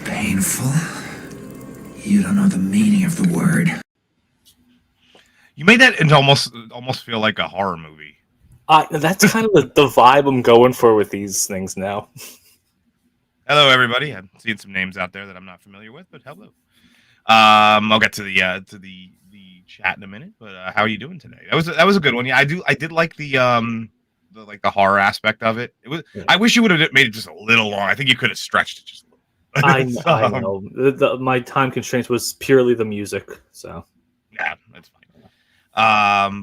Painful? You don't know the meaning of the word. You made that into almost feel like a horror movie. That's kind of the vibe I'm going for with these things now. Hello, everybody. I'm seeing some names out there that I'm not familiar with, but hello. I'll get to the chat in a minute. But how are you doing today? That was a good one. Yeah, I did like the horror aspect of it. It was. Yeah. I wish you would have made it just a little long. I think you could have stretched it just a little. I know. My time constraints was purely the music. So yeah, that's fine.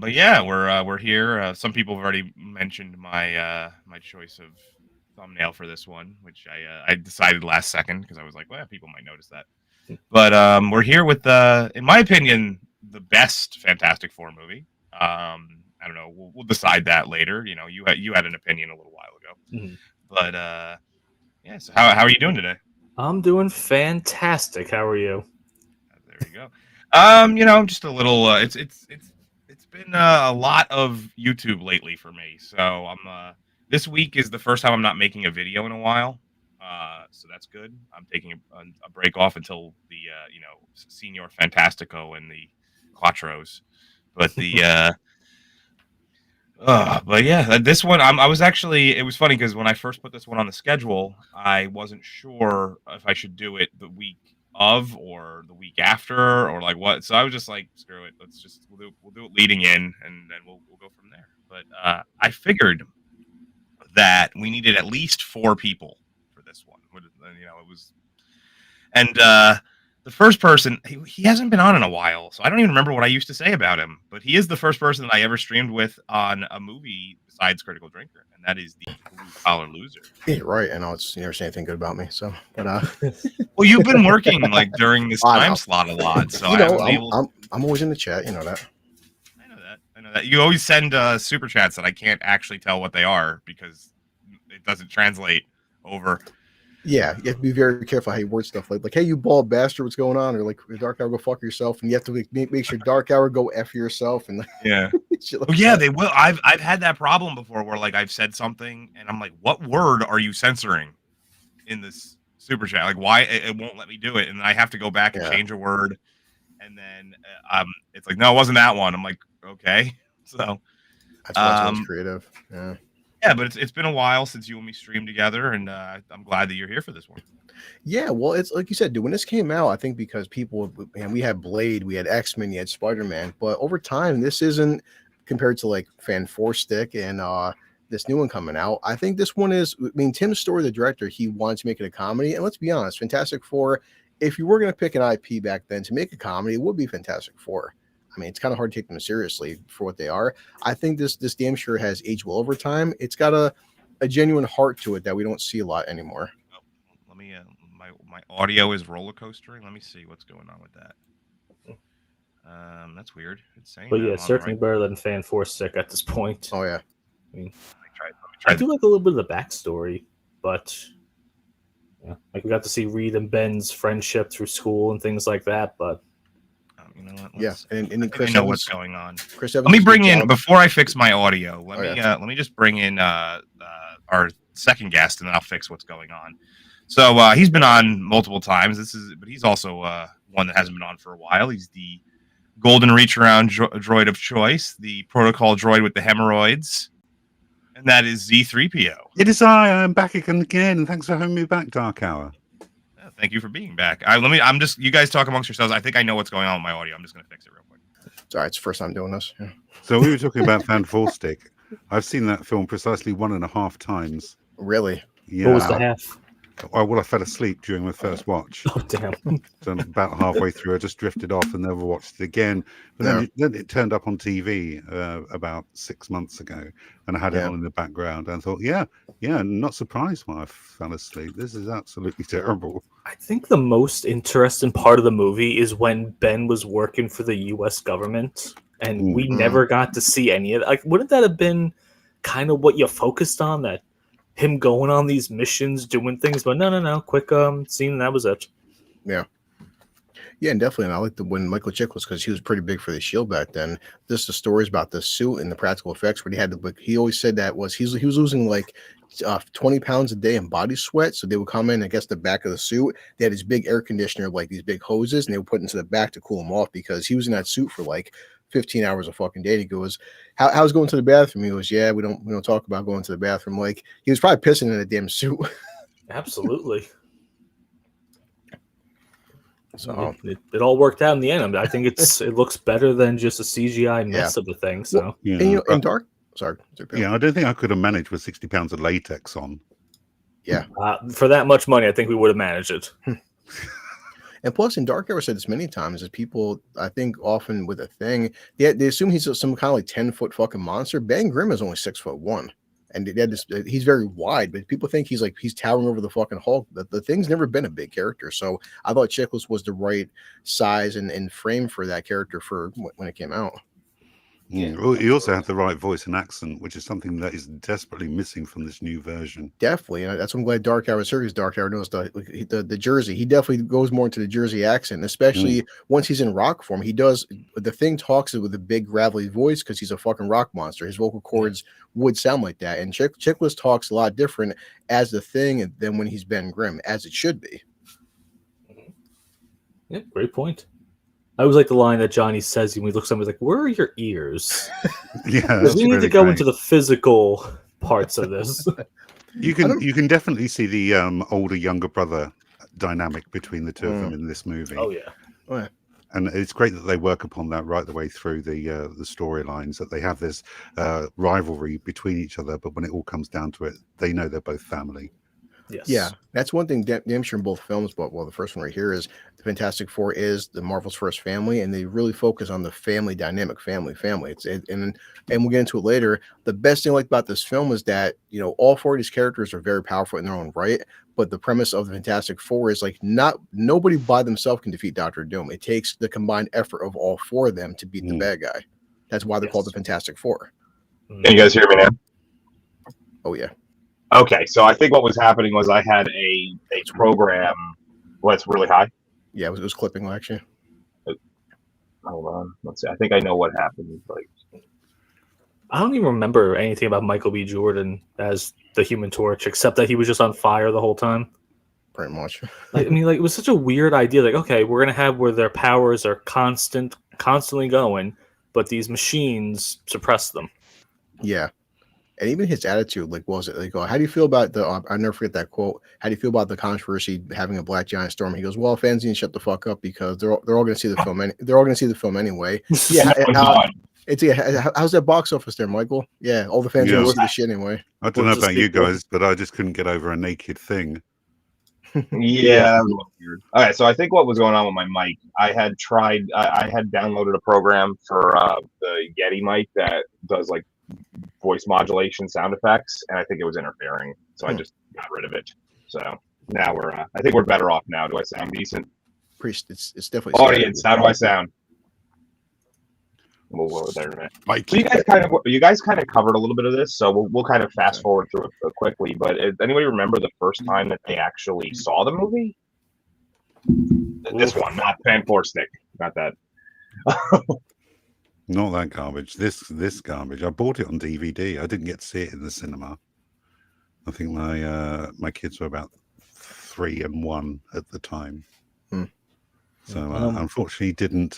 But yeah, we're here. Some people have already mentioned my choice of thumbnail for this one, which I decided last second because I was like, well, people might notice that. But we're here with in my opinion, the best Fantastic Four movie. I don't know. We'll decide that later. You know, you had an opinion a little while ago. Mhm. But yeah. So how are you doing today? I'm doing fantastic. How are you? There you go. You know, just a little. It's been a lot of YouTube lately for me. So I'm this week is the first time I'm not making a video in a while. So that's good. I'm taking a break off until the Senior Fantastico and the Quattros. But the but yeah, this one I was actually, it was funny because when I first put this one on the schedule, I wasn't sure if I should do it the week of or the week after or like what. So I was just like, screw it, we'll do it leading in and then we'll go from there. But I figured that we needed at least 4 people for this one. You know, it was, and the first person, he hasn't been on in a while, so I don't even remember what I used to say about him. But he is the first person that I ever streamed with on a movie besides Critical Drinker, and that is the Blue Collar Loser. Yeah, right. I know you never say anything good about me, so. But well, you've been working like during this time slot a lot, so you know, I'm always in the chat. You know that. I know that. You always send super chats that I can't actually tell what they are because it doesn't translate over. Yeah, you have to be very careful how you word stuff like, hey, you bald bastard, what's going on? Or like, Dark Hour, go fuck yourself. And you have to make sure Dark Hour, go F yourself. And yeah. Like yeah, they will. I've had that problem before where like I've said something and I'm like, what word are you censoring in this super chat? Like why it won't let me do it. And I have to go back and change a word. And then it's like, no, it wasn't that one. I'm like, okay. So that's what's creative. Yeah. Yeah, but it's been a while since you and me streamed together, and I'm glad that you're here for this one. Yeah, well, it's like you said, dude, when this came out, I think because people, man, we had Blade, we had X-Men, you had Spider-Man, but over time, this isn't compared to like Fan 4 Stick and this new one coming out. I think this one is, I mean, Tim Story, the director, he wanted to make it a comedy, and let's be honest, Fantastic Four, if you were going to pick an IP back then to make a comedy, it would be Fantastic Four. I mean, it's kind of hard to take them seriously for what they are. I think this damn sure has aged well over time. It's got a genuine heart to it that we don't see a lot anymore. Oh, let me my audio is roller coastering. Let me see what's going on with that. That's weird. It's saying, but yeah, certainly better than Fan 4 Stick at this point. Oh yeah. I mean, I do like a little bit of the backstory, but yeah, like we got to see Reed and Ben's friendship through school and things like that, but. You know what? Yeah, and Chris know what's going on. Chris Evans, let me bring in before I fix my audio. Let me just bring in our second guest, and then I'll fix what's going on. So he's been on multiple times. But he's also one that hasn't been on for a while. He's the golden reach around droid of choice, the protocol droid with the hemorrhoids, and that is Z3PO. It is I. I'm back again. Thanks for having me back, Dark Hour. Thank you for being back. You guys talk amongst yourselves. I think I know what's going on with my audio. I'm just going to fix it real quick. Sorry, it's the first time doing this. Yeah. So we were talking about Fan 4 Stick. I've seen that film precisely 1.5 times. Really? Yeah. What was the half? Well, I fell asleep during the first watch. Oh damn! So about halfway through, I just drifted off and never watched it again. But then it turned up on TV about 6 months ago, and I had it on in the background. And I thought, yeah, not surprised why I fell asleep. This is absolutely terrible. I think the most interesting part of the movie is when Ben was working for the U.S. government, and we never got to see any of it. Like, wouldn't that have been kind of what you focused on? That him going on these missions, doing things, but no, quick scene, and that was it. Yeah, and definitely. And I like when Michael Chiklis, because he was pretty big for the Shield back then. Just the stories about the suit and the practical effects. Where he always said that he was losing like 20 pounds a day in body sweat. So they would come in, I guess, the back of the suit. They had this big air conditioner, like these big hoses, and they would put into the back to cool him off because he was in that suit for like 15 hours a fucking day. And he goes, how's going to the bathroom? He goes, yeah, we don't talk about going to the bathroom. Like, he was probably pissing in a damn suit. Absolutely. So it all worked out in the end. I mean, I think it looks better than just a CGI mess of the thing. So in Dark, sorry. I don't think I could have managed with 60 pounds of latex on. Yeah, for that much money, I think we would have managed it. And plus, in Dark, I've said this many times, is people, I think, often with a thing, they assume he's some kind of like 10-foot fucking monster. Ben Grimm is only 6'1", and he's very wide, but people think he's towering over the fucking Hulk. The thing's never been a big character, so I thought Chiklis was the right size and frame for that character for when it came out. Yeah. Well, he also had the right voice and accent, which is something that is desperately missing from this new version. Definitely, and that's why I'm glad Dark Hour series. Dark Hour knows the Jersey. He definitely goes more into the Jersey accent, especially once he's in rock form. He does the thing talks with a big gravelly voice because he's a fucking rock monster. His vocal cords would sound like that, and Chiklis talks a lot different as the Thing than when he's Ben Grimm, as it should be. Yeah, great point. I always like the line that Johnny says when he looks at him, he's like, "Where are your ears?" Yeah, we need to go into the physical parts of this. You can definitely see the older younger brother dynamic between the two of them in this movie. Oh yeah. And it's great that they work upon that right the way through the storylines, that they have this rivalry between each other, but when it all comes down to it, they know they're both family. Yes. Yeah, that's one thing damn sure in both films, but the first one right here is the Fantastic Four is the Marvel's first family, and they really focus on the family dynamic, family. And we'll get into it later. The best thing I like about this film is that, all four of these characters are very powerful in their own right, but the premise of the Fantastic Four is like nobody by themselves can defeat Doctor Doom. It takes the combined effort of all four of them to beat the bad guy. That's why they're called the Fantastic Four. Can you guys hear me now? Oh yeah. Okay, so I think what was happening was I had a program. It's really high. Yeah, it was clipping actually. Hold on, let's see. I think I know what happened. Like, I don't even remember anything about Michael B. Jordan as the Human Torch, except that he was just on fire the whole time. Pretty much. It was such a weird idea. Like, okay, we're gonna have where their powers are constantly going, but these machines suppress them. Yeah. And even his attitude, like, what was it? Like, how do you feel about I'll never forget that quote. How do you feel about the controversy having a black giant storm? He goes, well, fans need to shut the fuck up because they're all going to see the film. They're all going to see the film anyway. Yeah. How's that box office there, Michael? Yeah. All the fans are going to see the shit anyway. I don't know about you guys, but I just couldn't get over a naked thing. Yeah. All right. So I think what was going on with my mic, I had downloaded a program for the Yeti mic that does like voice modulation sound effects, and I think it was interfering, so I just got rid of it. So now I think we're better off now. Do I sound decent? It's definitely audience. How do I sound? We'll go there in a minute. Mike. So you guys kind of covered a little bit of this, so we'll kind of fast forward through it quickly. But anybody remember the first time that they actually saw the movie? This one, not Fan Four Stick, not that. Not that garbage. This garbage. I bought it on DVD. I didn't get to see it in the cinema. I think my kids were about 3 and 1 at the time. So unfortunately, didn't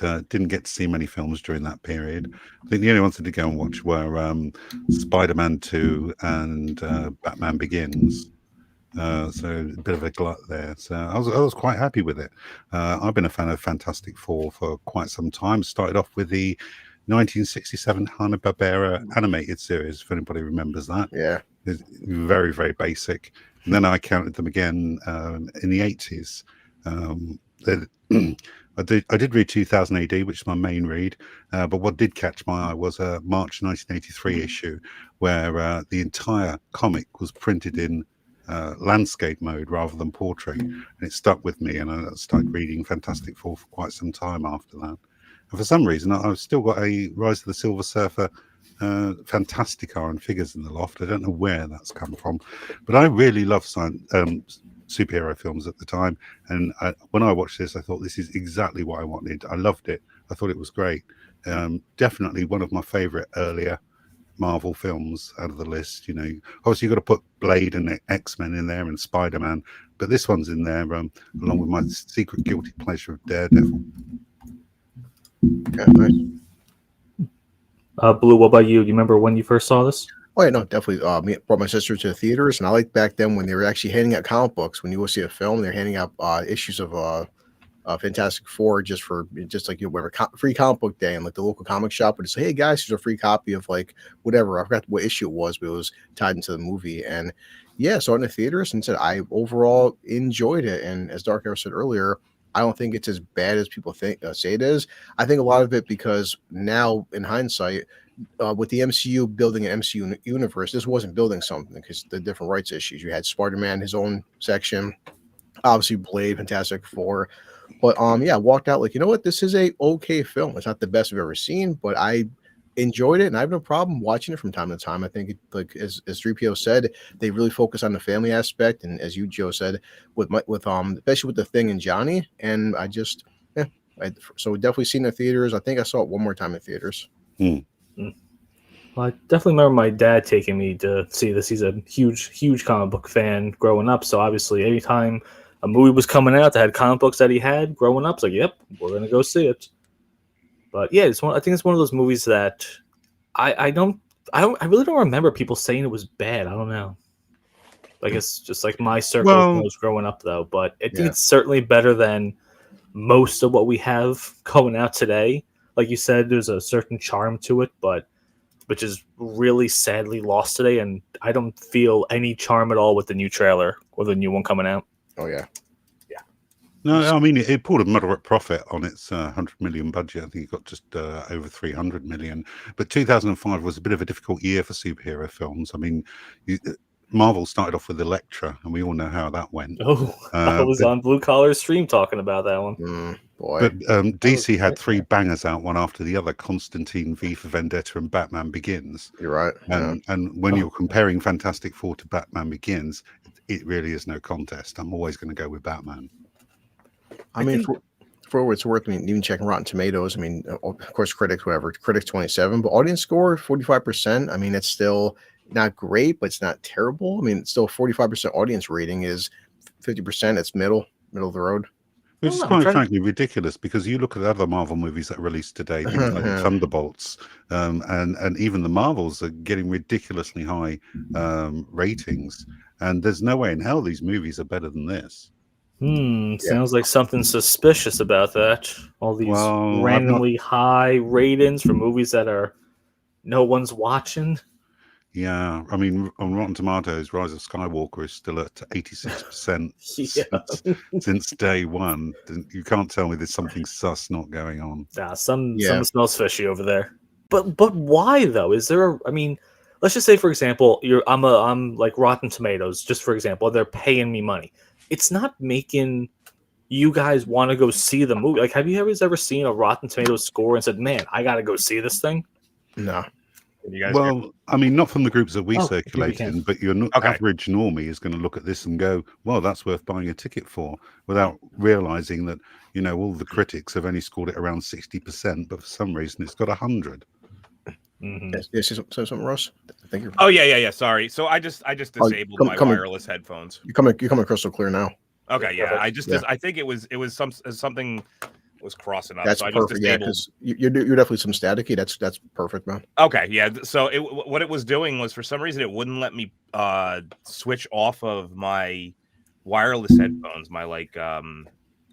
get to see many films during that period. I think the only ones that did go and watch were Spider-Man 2 and Batman Begins. So a bit of a glut there. So I was quite happy with it. I've been a fan of Fantastic Four for quite some time. Started off with the 1967 Hanna-Barbera animated series, if anybody remembers that. Yeah. It's very, very basic. And then I counted them again in the 80s. I did read 2000 AD, which is my main read. But what did catch my eye was a March 1983 issue where the entire comic was printed in landscape mode rather than portrait. And it stuck with me, and I started reading Fantastic Four for quite some time after that. And for some reason, I've still got a Rise of the Silver Surfer Fantastica and figures in the loft. I don't know where that's come from, but I really love superhero films at the time. And when I watched this, I thought this is exactly what I wanted. I loved it. I thought it was great. Definitely one of my favorite earlier Marvel films out of the list. You know, obviously you've got to put Blade and X-Men in there and Spider-Man, but this one's in there along with my secret guilty pleasure of Daredevil. Okay, nice. Blue, what about you? Do you remember when you first saw this? Oh yeah, no, definitely. Brought my sister to the theaters, and I liked back then when they were actually handing out comic books. When you go see a film, they're handing out issues of Fantastic Four just like whatever free comic book day, and like the local comic shop would say, "Hey guys, here's a free copy of like whatever." I forgot what issue it was, but it was tied into the movie. And yeah, saw it in the theaters and said I overall enjoyed it. And as Dark Arrow said earlier, I don't think it's as bad as people think say it is. I think a lot of it because now in hindsight, with the MCU building an MCU universe, this wasn't building something because the different rights issues. You had Spider-Man, his own section, obviously Blade, Fantastic Four. But yeah, I walked out like, you know what, this is a okay film. It's not the best I've ever seen, but I enjoyed it, and I have no problem watching it from time to time. I think, like as 3PO said, they really focus on the family aspect, and as you, Joe, said, with especially with the Thing and Johnny. And I just, so definitely seen it in theaters. I think I saw it one more time in theaters. Well, I definitely remember my dad taking me to see this. He's a huge comic book fan growing up. So obviously, anytime a movie was coming out that had comic books that he had growing up, it's like, yep, we're gonna go see it. But yeah, I think it's one of those movies that I really don't remember people saying it was bad. I don't know. Like it's just like my circle when I was growing up, though. But I think it's certainly better than most of what we have coming out today. Like you said, there's a certain charm to it, but which is really sadly lost today. And I don't feel any charm at all with the new trailer or the new one coming out. Oh yeah. No, I mean it pulled a moderate profit on its 100 million budget. I think it got just over 300 million. But 2005 was a bit of a difficult year for superhero films. I mean, Marvel started off with Elektra, and we all know how that went. Oh, I was on Blue Collar Stream talking about that one. Boy. But DC had three bangers out, one after the other: Constantine, V for Vendetta, and Batman Begins. You're right. And when you're comparing Fantastic Four to Batman Begins, it really is no contest. I'm always going to go with Batman. I mean, for what it's worth, I mean, even checking Rotten Tomatoes, I mean, of course, critics 27, but audience score 45%. I mean, it's still not great, but it's not terrible. I mean, it's still 45% audience rating is 50%. It's middle of the road. Which is quite frankly ridiculous, because you look at other Marvel movies that are released today, things like Thunderbolts, and even the Marvels are getting ridiculously high ratings, and there's no way in hell these movies are better than this. Sounds like something suspicious about that. All these randomly high ratings for movies that are no one's watching. Yeah, I mean, on Rotten Tomatoes, Rise of Skywalker is still at 86% since day one. You can't tell me there's something sus not going on. Nah, something smells fishy over there. But why though? Is there I mean, let's just say, for example, I'm like Rotten Tomatoes, just for example, they're paying me money. It's not making you guys want to go see the movie. Like, have you ever seen a Rotten Tomatoes score and said, "Man, I got to go see this thing"? No. You guys I mean, not from the groups that we circulate in, but your average normie is going to look at this and go, "Well, that's worth buying a ticket for," without realizing that all the critics have only scored it around 60%, but for some reason it's got 100. Yes, something, Russ. Thank you. Oh yeah. Sorry. So I just disabled my wireless headphones. You're coming crystal clear now. Okay. Yeah. I think it was something was crossing up. That's so perfect. Yeah, because you're definitely some staticky. That's perfect, man. Okay. Yeah. So what it was doing was, for some reason, it wouldn't let me switch off of my wireless headphones. My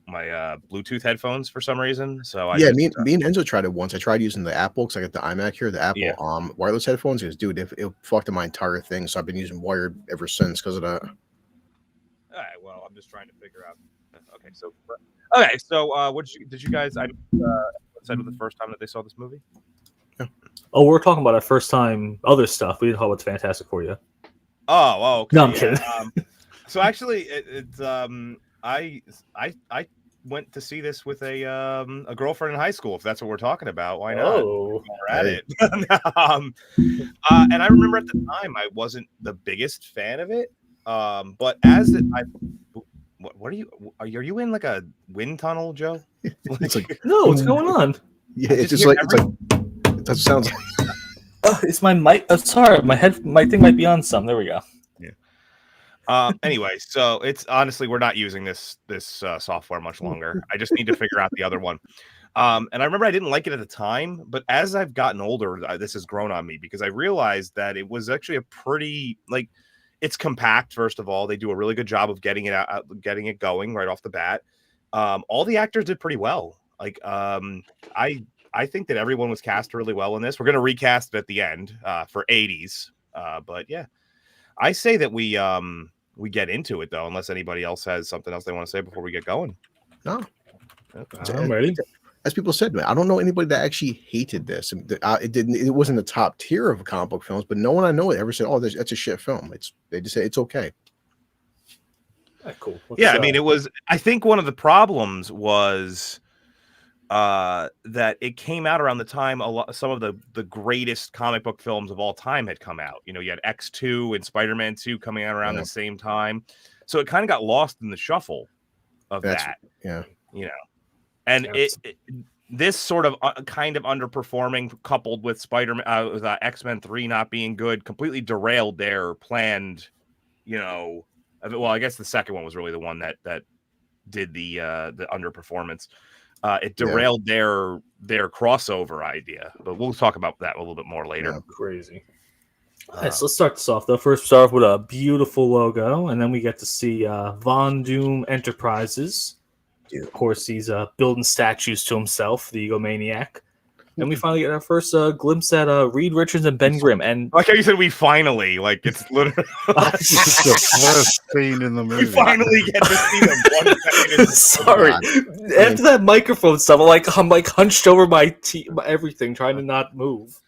Bluetooth headphones for some reason. So I Yeah, just, me and Enzo tried it once. I tried using the Apple because I got the iMac here, the Apple Yeah. wireless headphones. Because dude, it fucked up my entire thing. So I've been using wired ever since because of that. all right. Well, I'm just trying to figure out. Okay, so what did you guys? I said the first time that they saw this movie. Oh, we're talking about our first time other stuff. We didn't talk about Fantastic Four yet. Oh, okay. No, I'm kidding. So actually, I went to see this with a girlfriend in high school. If that's what we're talking about, why not? Oh, We're at it. And I remember at the time I wasn't the biggest fan of it. But what are you in like a wind tunnel, Joe? It's like no, what's going on? yeah, it's just like that sounds. It's my mic. Sorry, my thing might be on some. There we go. Anyway, so it's honestly we're not using this software much longer. I just need to figure out the other one. And I remember I didn't like it at the time, but as I've gotten older, this has grown on me because I realized that it was actually a pretty it's compact. First of all, they do a really good job of getting it going right off the bat. All the actors did pretty well. I think that everyone was cast really well in this. We're going to recast it at the end for 80s. But yeah, I say that we get into it though, unless anybody else has something else they want to say before we get going. No, I'm ready. As people said, man, I don't know anybody that actually hated this. It wasn't the top tier of comic book films, but no one I know ever said, "Oh, that's a shit film." They just say it's okay. Cool. I mean, it was. I think one of the problems was that it came out around the time some of the greatest comic book films of all time had come out. You know, you had X2 and Spider-Man 2 coming out around the same time, so it kind of got lost in the shuffle of that. Yeah, you know, and this sort of kind of underperforming, coupled with Spider-Man, with X-Men 3 not being good, completely derailed their planned. You know, well, I guess the second one was really the one that did the underperformance. It derailed their crossover idea, but we'll talk about that a little bit more later. Yeah. Crazy. All right, so let's start this off though. First, start off with a beautiful logo, and then we get to see Von Doom Enterprises. Of course, he's building statues to himself, the egomaniac. And we finally get our first glimpse at Reed Richards and Ben Grimm. And like how you said, we finally, like it's literally It's the first scene in the movie. we finally get to see them. 1 second. Sorry, after that microphone stuff, I'm like hunched over my everything, trying to not move.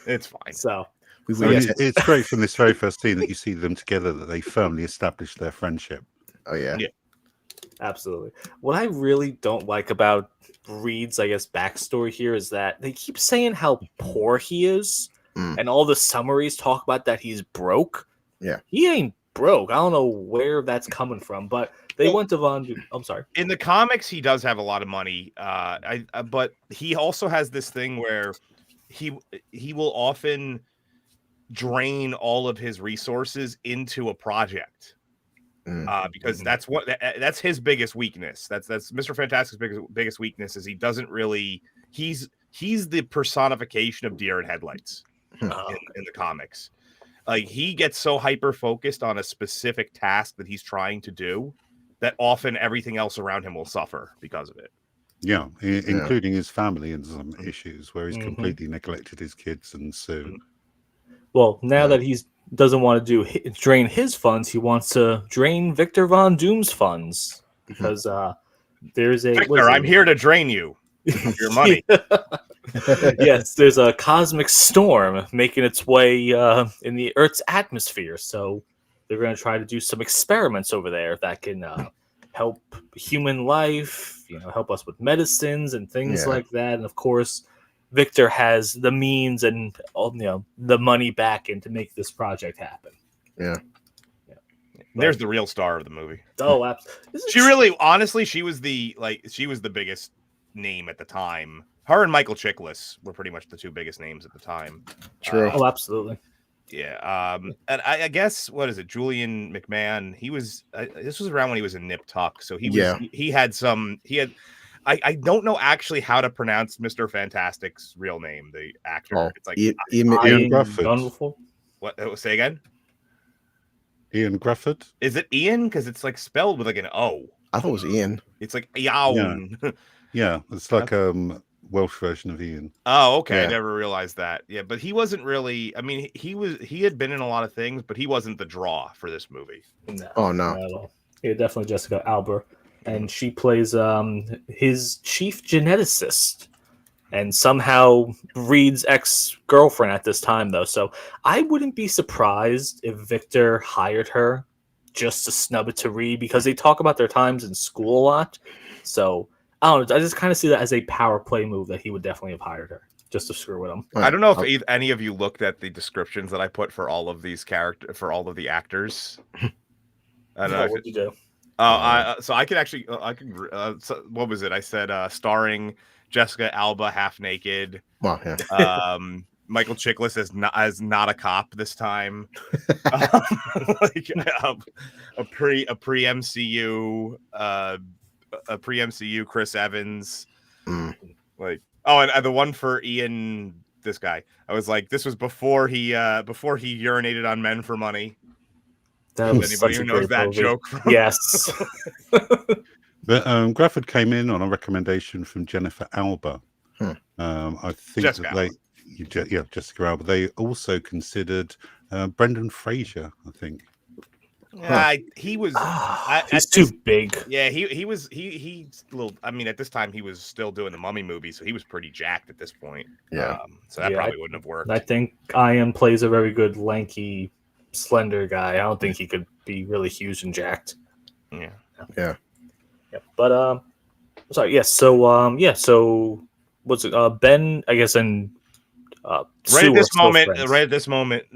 It's fine. So It's great from this very first scene that you see them together that they firmly establish their friendship. Oh yeah. Absolutely. What I really don't like about Reed's, I guess, backstory here is that they keep saying how poor he is, and all the summaries talk about that he's broke. Yeah. He ain't broke. I don't know where that's coming from, but they went to Von Doom. I'm sorry. In the comics, he does have a lot of money, but he also has this thing where he will often drain all of his resources into a project. Because that's his biggest weakness. That's Mr. Fantastic's biggest weakness is he doesn't really he's the personification of deer in headlights in the comics. Like he gets so hyper focused on a specific task that he's trying to do that often everything else around him will suffer because of it. Yeah, including his family and some issues where he's completely neglected his kids and Sue. Well, now that he's doesn't want to drain his funds, he wants to drain Victor Von Doom's funds because there's a Victor, I'm here to drain you of your money. Yes, there's a cosmic storm making its way in the Earth's atmosphere, so they're going to try to do some experiments over there that can help human life, help us with medicines and things like that, and of course Victor has the means and the money back in to make this project happen. Yeah. There's the real star of the movie. Oh, absolutely. She really, honestly, she was the biggest name at the time. Her and Michael Chiklis were pretty much the two biggest names at the time. True. Oh, absolutely. Yeah. And I guess what is it? Julian McMahon. He was. This was around when he was in Nip Tuck, so he was. I don't know actually how to pronounce Mr. Fantastic's real name, the actor. Oh, it's like Ian Grufford. What? Say again? Ian Grufford. Is it Ian? Because it's like spelled with like an O. I thought it was Ian. It's like Yawn. Yeah, it's like Welsh version of Ian. Oh, okay. Yeah. I never realized that. Yeah, but he wasn't really. I mean, he had been in a lot of things, but he wasn't the draw for this movie. No, Oh, no. not at all. Yeah, definitely Jessica Alba, and she plays his chief geneticist, and somehow Reed's ex-girlfriend at this time, though. So I wouldn't be surprised if Victor hired her just to snub it to Reed, because they talk about their times in school a lot. So I don't know. I just kind of see that as a power play move that he would definitely have hired her just to screw with him. I don't know if any of you looked at the descriptions that I put for all of these for all of the actors. I don't know. What did you do? So I could actually, what was it? I said starring Jessica Alba half naked. Well, yeah. Michael Chiklis as not a cop this time. Like a pre MCU Chris Evans. Like and the one for Ian, this guy. I was like, this was before he urinated on men for money. That was anybody who knows that movie. joke from? Yes. But Grafford came in on a recommendation from Jennifer Alba. I think Jessica Jessica Alba. They also considered Brendan Fraser, I think. He was. He's too big. Yeah, he's a little. I mean, at this time, he was still doing the Mummy movie, so he was pretty jacked at this point. Yeah. So that probably wouldn't have worked. I think Ian plays a very good lanky, slender guy. I don't think he could be really huge and jacked. Yeah. But sorry. Yes. So So what's it? Ben, I guess, and Right at this moment,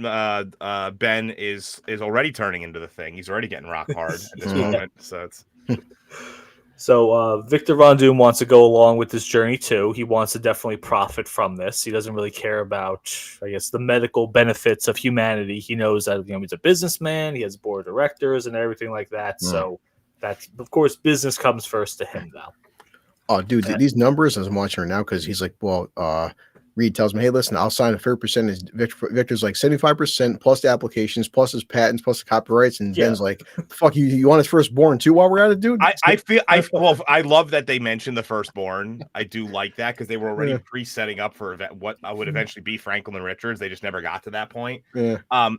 Ben is already turning into the Thing. He's already getting rock hard at this moment. So it's. So Victor Von Doom wants to go along with this journey too. He wants to definitely profit from this. He doesn't really care about, I guess, the medical benefits of humanity. He knows that he's a businessman. He has a board of directors and everything like that. So that's, of course, business comes first to him now. Oh, dude, these numbers, as I'm watching right now, because he's like, well, Reed tells me, hey, listen, I'll sign a fair percentage. Victor's like 75% plus the applications, plus his patents, plus the copyrights. And Ben's like, fuck, you want his firstborn too while we're at it, dude? I love that they mentioned the firstborn. I do like that because they were already pre-setting up for what would eventually be Franklin and Richards. They just never got to that point. Yeah.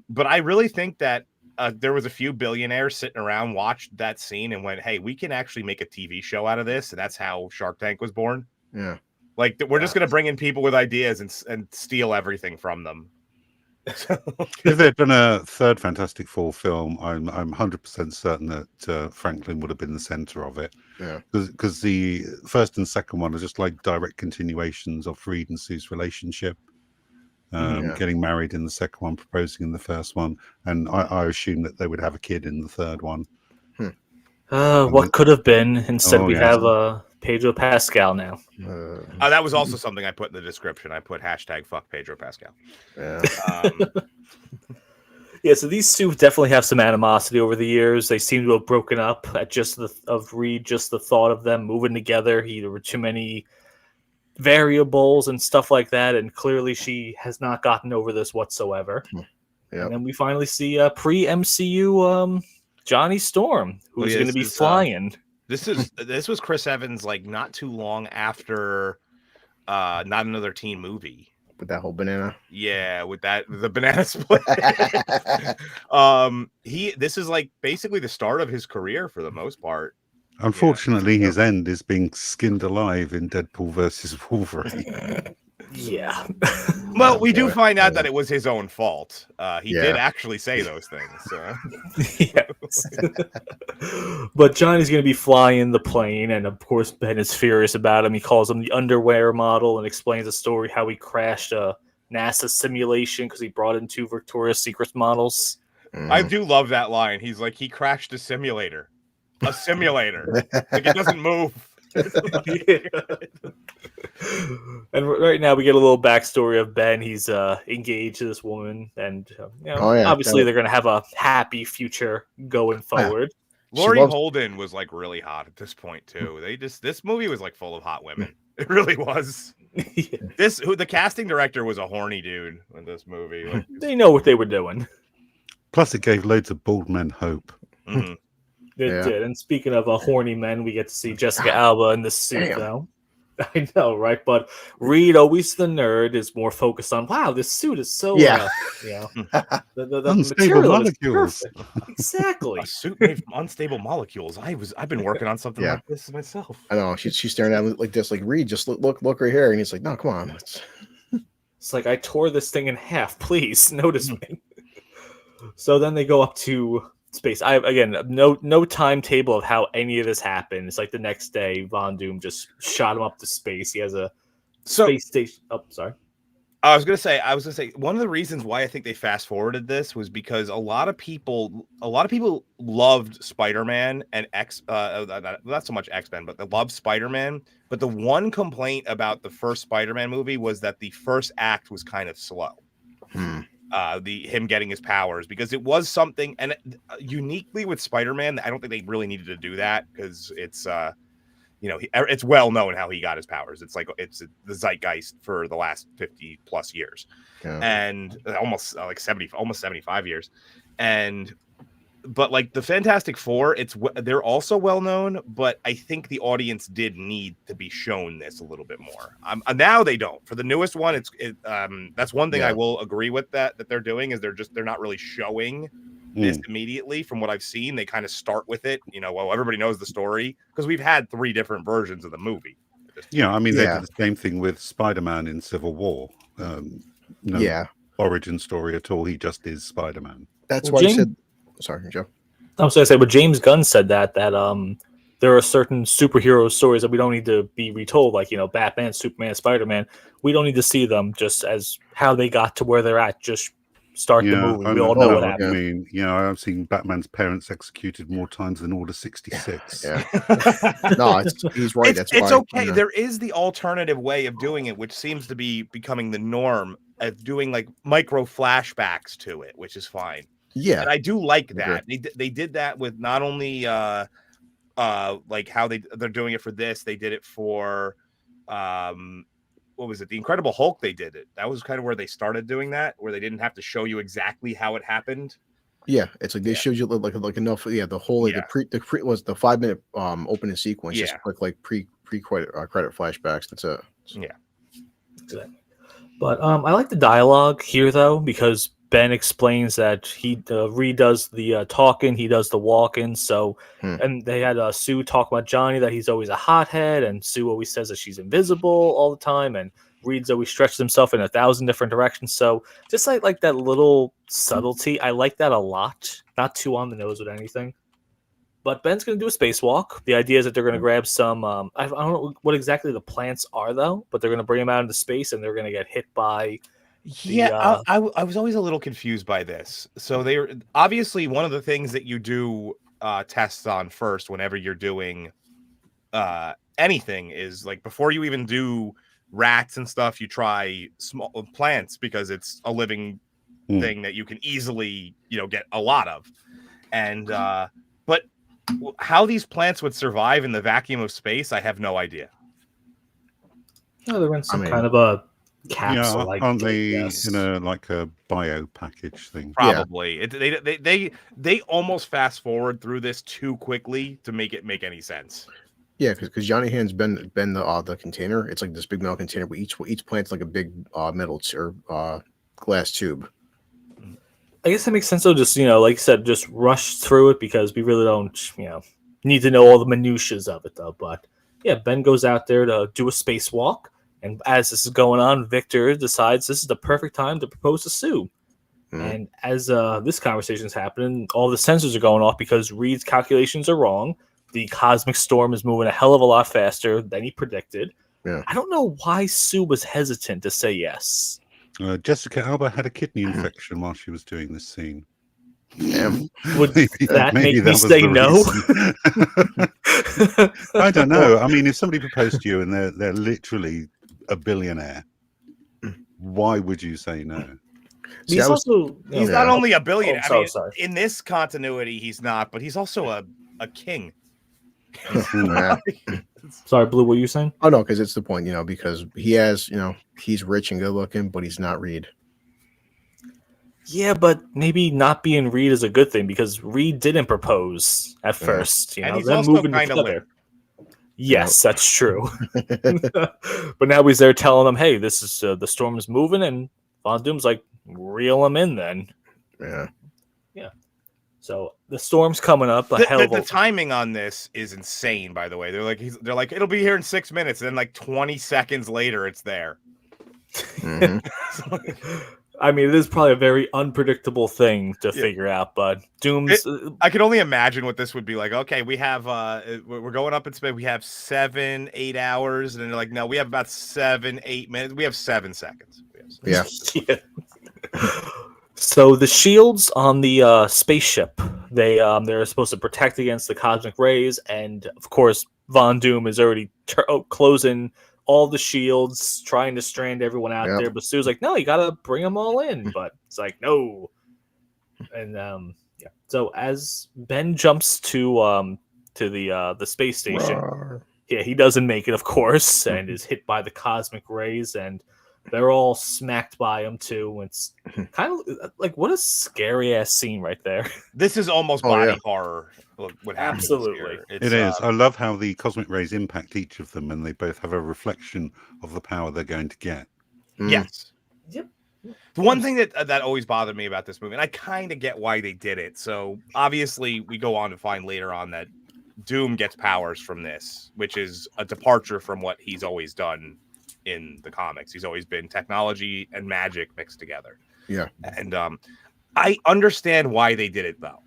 But I really think that there was a few billionaires sitting around, watched that scene and went, hey, we can actually make a TV show out of this. And that's how Shark Tank was born. Yeah. Like, we're just going to bring in people with ideas and steal everything from them. If they'd done a third Fantastic Four film, I'm 100% certain that Franklin would have been the center of it. Yeah. Because the first and second one are just like direct continuations of Reed and Sue's relationship. Getting married in the second one, proposing in the first one. And I assume that they would have a kid in the third one. What could have been? Instead, we have Pedro Pascal now. That was also something I put in the description. I put #fuck Pedro Pascal. Yeah. So these two definitely have some animosity over the years. They seem to have broken up at just the thought of them moving together. There were too many variables and stuff like that, and clearly she has not gotten over this whatsoever. And then we finally see pre-MCU Johnny Storm, who's going to be flying. This was Chris Evans, like, not too long after Not Another Teen Movie. With that whole banana. Yeah, with the banana split. This is like basically the start of his career for the most part. Unfortunately, his end is being skinned alive in Deadpool versus Wolverine. Yeah. Well, we do find out that it was his own fault. He did actually say those things. So. But Johnny's going to be flying the plane, and of course Ben is furious about him. He calls him the underwear model and explains the story how he crashed a NASA simulation because he brought in 2 Victoria's Secret models. I do love that line. He's like, he crashed a simulator. A simulator. Like, it doesn't move. And right now we get a little backstory of Ben. He's engaged to this woman, and obviously they're going to have a happy future going forward. Laurie Holden was like really hot at this point too. This movie was like full of hot women. It really was. The casting director was a horny dude in this movie. Like, they know what they were doing. Plus, it gave loads of bald men hope. Mm-hmm. It did. And speaking of horny men, we get to see Jessica Alba in the suit, Damn. though. I know, right? But Reed, always the nerd, is more focused on, wow, this suit is so, the Unstable material is molecules. perfect. Exactly. A suit made from unstable molecules. I've been working on something like this myself. I know. She's staring at him like this, like, Reed, just look right here. And he's like, no, come on. It's like, I tore this thing in half. Please notice me. So then they go up to space. Again, no timetable of how any of this happened. It's like the next day, Von Doom just shot him up to space. He has a space station. Oh, sorry. I was gonna say one of the reasons why I think they fast forwarded this was because a lot of people loved Spider-Man and not so much X-Men, but they loved Spider-Man. But the one complaint about the first Spider-Man movie was that the first act was kind of slow. Him getting his powers, because it was something, and uniquely with Spider-Man, I don't think they really needed to do that because it's it's well known how he got his powers. It's like it's the zeitgeist for the last 50 plus years, and almost like 75 years, but like the Fantastic Four, they're also well known, but I think the audience did need to be shown this a little bit more. Now they don't. For the newest one, that's one thing I will agree with that they're doing is they're not really showing this immediately. From what I've seen, they kind of start with it. Well, everybody knows the story because we've had 3 different versions of the movie. Yeah, I mean they did the same thing with Spider-Man in Civil War. Origin story at all. He just is Spider-Man. That's why I said. Sorry, Joe. I was going to say, but James Gunn said that there are certain superhero stories that we don't need to be retold, like Batman, Superman, Spider-Man. We don't need to see them just as how they got to where they're at. Just start the movie. We all know what happened. I mean, I've seen Batman's parents executed more times than Order 66. Yeah. No, he's right. It's okay. There is the alternative way of doing it, which seems to be becoming the norm, of doing like micro flashbacks to it, which is fine. Yeah, and I do like that. They did that with not only like how they're doing it for this. They did it for what was it? The Incredible Hulk. They did it. That was kind of where they started doing that, where they didn't have to show you exactly how it happened. Yeah, it's like they showed you like enough. Yeah, the whole the pre was the 5-minute opening sequence. Just like pre credit flashbacks. That's it. Yeah, exactly. But I like the dialogue here though, because Ben explains that he redoes the talking, he does the walking. So, and they had Sue talk about Johnny, that he's always a hothead, and Sue always says that she's invisible all the time, and Reed's always stretched himself in 1,000 different directions. So, just like that little subtlety, I like that a lot. Not too on the nose with anything. But Ben's going to do a spacewalk. The idea is that they're going to grab some. I don't know what exactly the plants are though, but they're going to bring them out into space, and they're going to get hit by. I was always a little confused by this. So they're obviously one of the things that you do tests on first whenever you're doing anything is like before you even do rats and stuff, you try small plants because it's a living thing that you can easily get a lot of. And but how these plants would survive in the vacuum of space, I have no idea. No, they're in some kind of a capsule, aren't they in a bio package thing? Probably. They almost fast forward through this too quickly to make it make any sense. Yeah, because Johnny Hand's been the container. It's like this big metal container, but each plant's like a big metal or glass tube. I guess that makes sense though. Just like you said, just rush through it because we really don't need to know all the minutiae of it though. But yeah, Ben goes out there to do a spacewalk. And as this is going on, Victor decides this is the perfect time to propose to Sue. And as this conversation is happening, all the sensors are going off because Reed's calculations are wrong. The cosmic storm is moving a hell of a lot faster than he predicted. Yeah. I don't know why Sue was hesitant to say yes. Jessica Alba had a kidney infection while she was doing this scene. Damn. Would that make me say no? I don't know. I mean, if somebody proposed to you and they're literally a billionaire, why would you say no? He's not only a billionaire. Oh, sorry. In this continuity, he's not, but he's also a king. Sorry, Blue, what were you saying? Oh no, because it's the point, because he has, he's rich and good looking, but he's not Reed. Yeah, but maybe not being Reed is a good thing because Reed didn't propose at first. You And know, he's them also moving kinda together. limp. Yes, that's true. But now he's there telling them, "Hey, this is the storm is moving," and Von Doom's like, "Reel him in, then." Yeah. Yeah. So the storm's coming up. The timing on this is insane. By the way, they're like it'll be here in 6 minutes, and then like 20 seconds later, it's there. I mean, it is probably a very unpredictable thing to figure out, but Doom's. I can only imagine what this would be like. Okay, we have we're going up in space. We have 7-8 hours, and then they're like, no, we have about 7-8 minutes. We have 7 seconds. Yeah. So the shields on the spaceship, they're supposed to protect against the cosmic rays, and of course, Von Doom is already closing all the shields, trying to strand everyone out there. But Sue's like, no, you gotta bring them all in. But it's like, no. And yeah. So as Ben jumps to the space station, yeah, he doesn't make it, of course, and is hit by the cosmic rays, and they're all smacked by him too. It's kind of like, what a scary ass scene right there. This is almost body horror. What happens? Absolutely, it is. I love how the cosmic rays impact each of them, and they both have a reflection of the power they're going to get. Yes. Yep. The one thing that always bothered me about this movie, and I kind of get why they did it. So obviously, we go on to find later on that Doom gets powers from this, which is a departure from what he's always done in the comics. He's always been technology and magic mixed together. Yeah. And I understand why they did it though,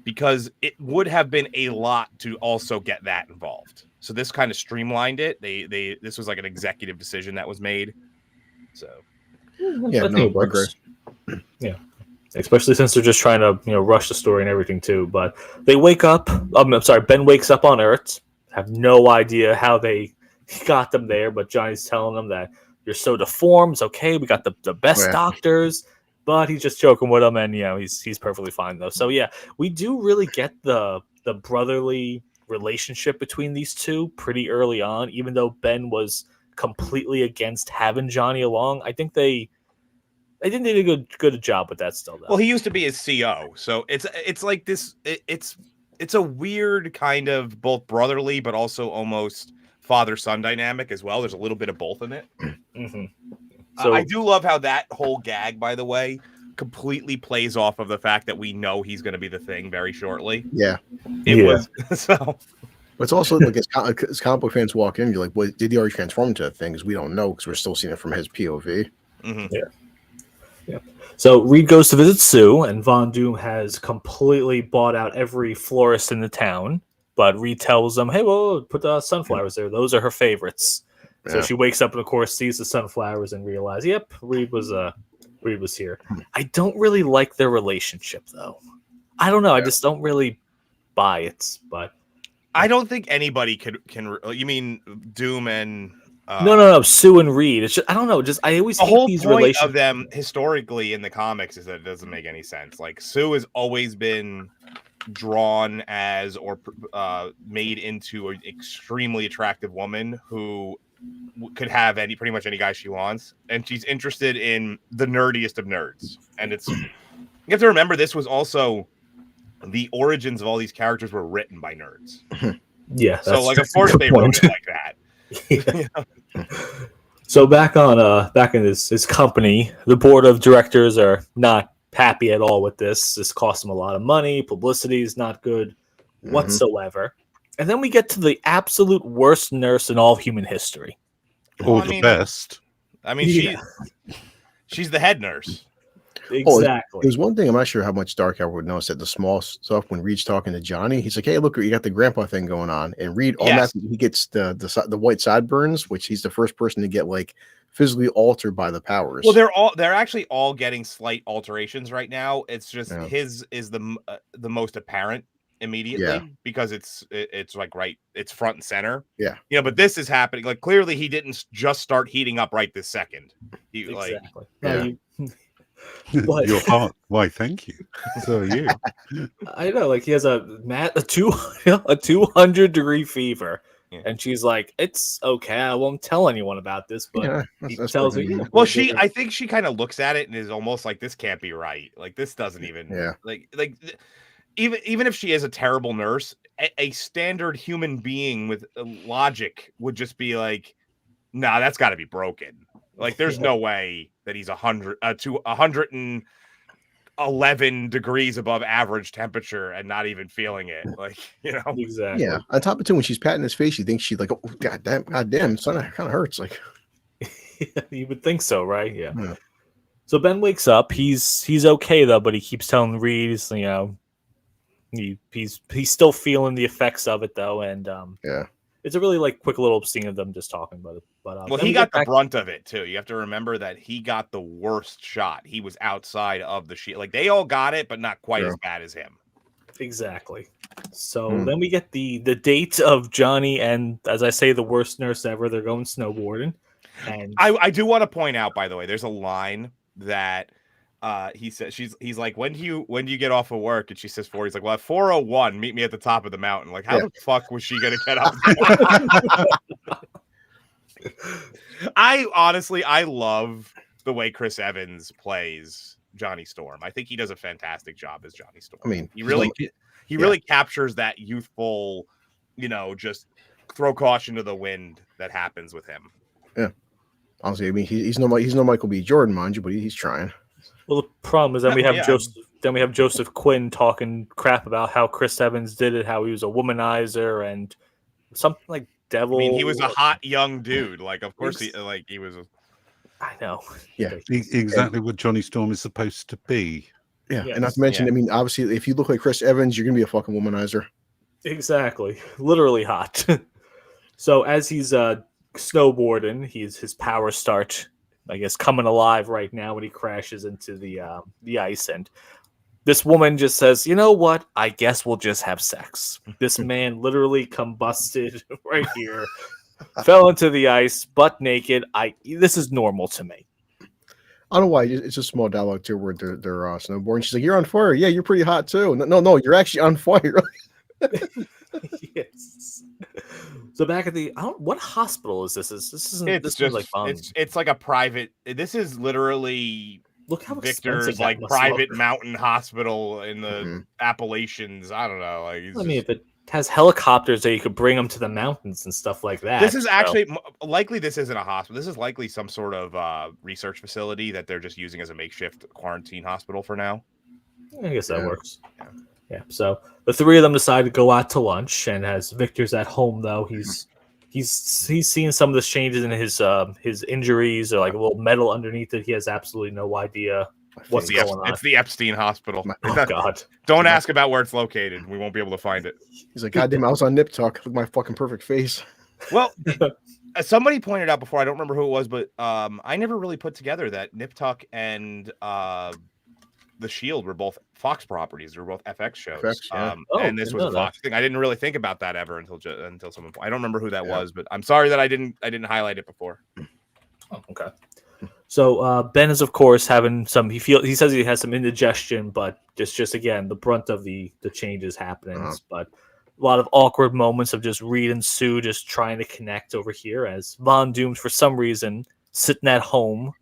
because it would have been a lot to also get that involved. So this kind of streamlined it. This was like an executive decision that was made. So yeah, no, it works. Yeah. Especially since they're just trying to, rush the story and everything too. But they wake up. I'm sorry, Ben wakes up on Earth. Have no idea how they got them there, but Johnny's telling them that you're so deformed. It's okay. We got the best doctors, but he's just joking with them, and he's perfectly fine though. So yeah, we do really get the brotherly relationship between these two pretty early on, even though Ben was completely against having Johnny along. I think they did a good job with that still though. Well, he used to be his CO, so it's like this. It's a weird kind of both brotherly, but also almost father-son dynamic as well. There's a little bit of both in it. Mm-hmm. So I do love how that whole gag, by the way, completely plays off of the fact that we know he's going to be the Thing very shortly. Yeah. It was so. But it's also like as comic book fans walk in, you're like, well, did he already transform into a Thing? Because we don't know, because we're still seeing it from his POV. Mm-hmm. Yeah. So Reed goes to visit Sue, and Von Doom has completely bought out every florist in the town. But Reed tells them, hey, well, put the sunflowers there. Those are her favorites. Yeah. So she wakes up and, of course, sees the sunflowers and realizes, yep, Reed was here. I don't really like their relationship, though. I don't know. I just don't really buy it. But I don't think anybody can. You mean Doom and? No. Sue and Reed. It's just, I don't know. Just I always hate these relationships. Of them historically in the comics is that it doesn't make any sense. Like Sue has always been drawn as or made into an extremely attractive woman who could have pretty much any guy she wants, and she's interested in the nerdiest of nerds. And it's you have to remember this was also the origins of all these characters were written by nerds. Yeah, so like of course they wrote it like that. So back in his company, the board of directors are not happy at all with this. This costs them a lot of money. Publicity is not good whatsoever. And then we get to the absolute worst nurse in all of human history. The best. I mean, she's the head nurse. Exactly. There's one thing I'm not sure how much Dark Hour would notice at the small stuff when Reed's talking to Johnny. He's like, "Hey, look, you got the grandpa thing going on," and Reed automatically he gets the white sideburns, which he's the first person to get like physically altered by the powers. Well, they're actually all getting slight alterations right now. It's just his is the most apparent immediately because it's like it's front and center. Yeah. But this is happening. Like clearly he didn't just start heating up right this second. Exactly. Your heart. Why? Thank you. So are you. I know, like he has a 200-degree fever, And she's like, "It's okay. I won't tell anyone about this." But Yeah, he that's tells her, pretty "Yeah." good. Well, I think she kind of looks at it and is almost like, this can't be right. Like, this doesn't even, Yeah. even if she is a terrible nurse, a standard human being with logic would just be like, nah, that's got to be broken. Like, there's no way that he's 111 degrees above average temperature and not even feeling it. Like, Exactly. Yeah. On top of it, when she's patting his face, you think she's like, "Oh, goddamn, son, it kind of hurts." Like, You would think so, right? Yeah. Yeah. So Ben wakes up. He's okay though, but he keeps telling Reed, he's still feeling the effects of it though, and yeah. it's a really quick little scene of them just talking about it. But well, he got the brunt of it too. You have to remember that he got the worst shot. He was outside of the shield. Like, they all got it, but not quite as bad as him. Exactly. So then we get the date of Johnny and, as I say, the worst nurse ever. They're going snowboarding, and I do want to point out, by the way, there's a line that he said, he's like, when do you get off of work? And she says 4. He's like, well, at 4:01, meet me at the top of the mountain. Like, how the fuck was she gonna get up there? I love the way Chris Evans plays Johnny Storm. I think he does a fantastic job as Johnny Storm. I mean, he really captures that youthful, just throw caution to the wind that happens with him. Yeah. Honestly, I mean, he's no Michael B. Jordan, mind you, but he's trying. Well, the problem is then we have Joseph Quinn talking crap about how Chris Evans did it, how he was a womanizer and something like devil. I mean, he was a hot young dude. Like, of course he was. I know. Yeah. Exactly what Johnny Storm is supposed to be. Yeah. Yes. And not to mention, I mean, obviously, if you look like Chris Evans, you're gonna be a fucking womanizer. Exactly. Literally hot. So as he's snowboarding, his powers start, I guess, coming alive right now when he crashes into the ice, and this woman just says, "You know what? I guess we'll just have sex." This man literally combusted right here, fell into the ice, butt naked. This is normal to me. I don't know why. It's a small dialogue too, where they're snowboarding. She's like, "You're on fire. Yeah, you're pretty hot too." No, you're actually on fire. Yes. So back at what hospital is this? It's like a private. This is literally look how Victor's like private mountain hospital in the Appalachians. I don't know. If it has helicopters that you could bring them to the mountains and stuff like that. This is actually likely. This isn't a hospital. This is likely some sort of research facility that they're just using as a makeshift quarantine hospital for now. I guess that works. Yeah. So the three of them decide to go out to lunch, and as Victor's at home, though, he's seeing some of the changes in his injuries, or like a little metal underneath it. He has absolutely no idea what's going on. It's the Epstein Hospital. Oh God! Don't ask about where it's located. We won't be able to find it. He's like, "Goddamn, I was on Nip Tuck. Look at my fucking perfect face." Well, somebody pointed out before. I don't remember who it was, but I never really put together that Nip Tuck and The Shield were both Fox properties. They were both FX shows. FX, and this was a Fox thing. I didn't really think about that ever until someone. I don't remember who that was, but I'm sorry that I didn't highlight it before. Oh, okay. So Ben is, of course, having some. He says he has some indigestion, but just again the brunt of the changes happening. But a lot of awkward moments of just Reed and Sue just trying to connect over here, as Von Doom's for some reason sitting at home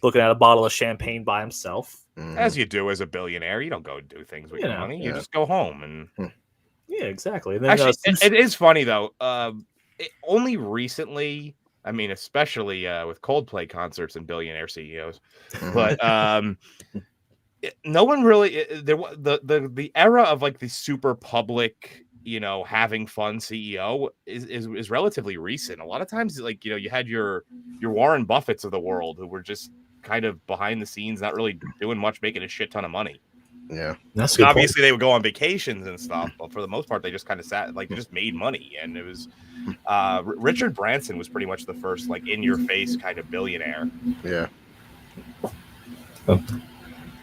looking at a bottle of champagne by himself. As you do as a billionaire. You don't go do things with your money. You just go home and yeah, exactly. And then, actually, it is funny though. Only recently, I mean, especially with Coldplay concerts and billionaire CEOs, but no one really the era of like the super public, having fun CEO is relatively recent. A lot of times, like, you had your Warren Buffetts of the world who were just kind of behind the scenes, not really doing much, making a shit ton of money. Yeah, that's good. Obviously, they would go on vacations and stuff, but for the most part, they just kind of sat, like, they just made money. And it was Richard Branson was pretty much the first, like, in your face kind of billionaire. Yeah.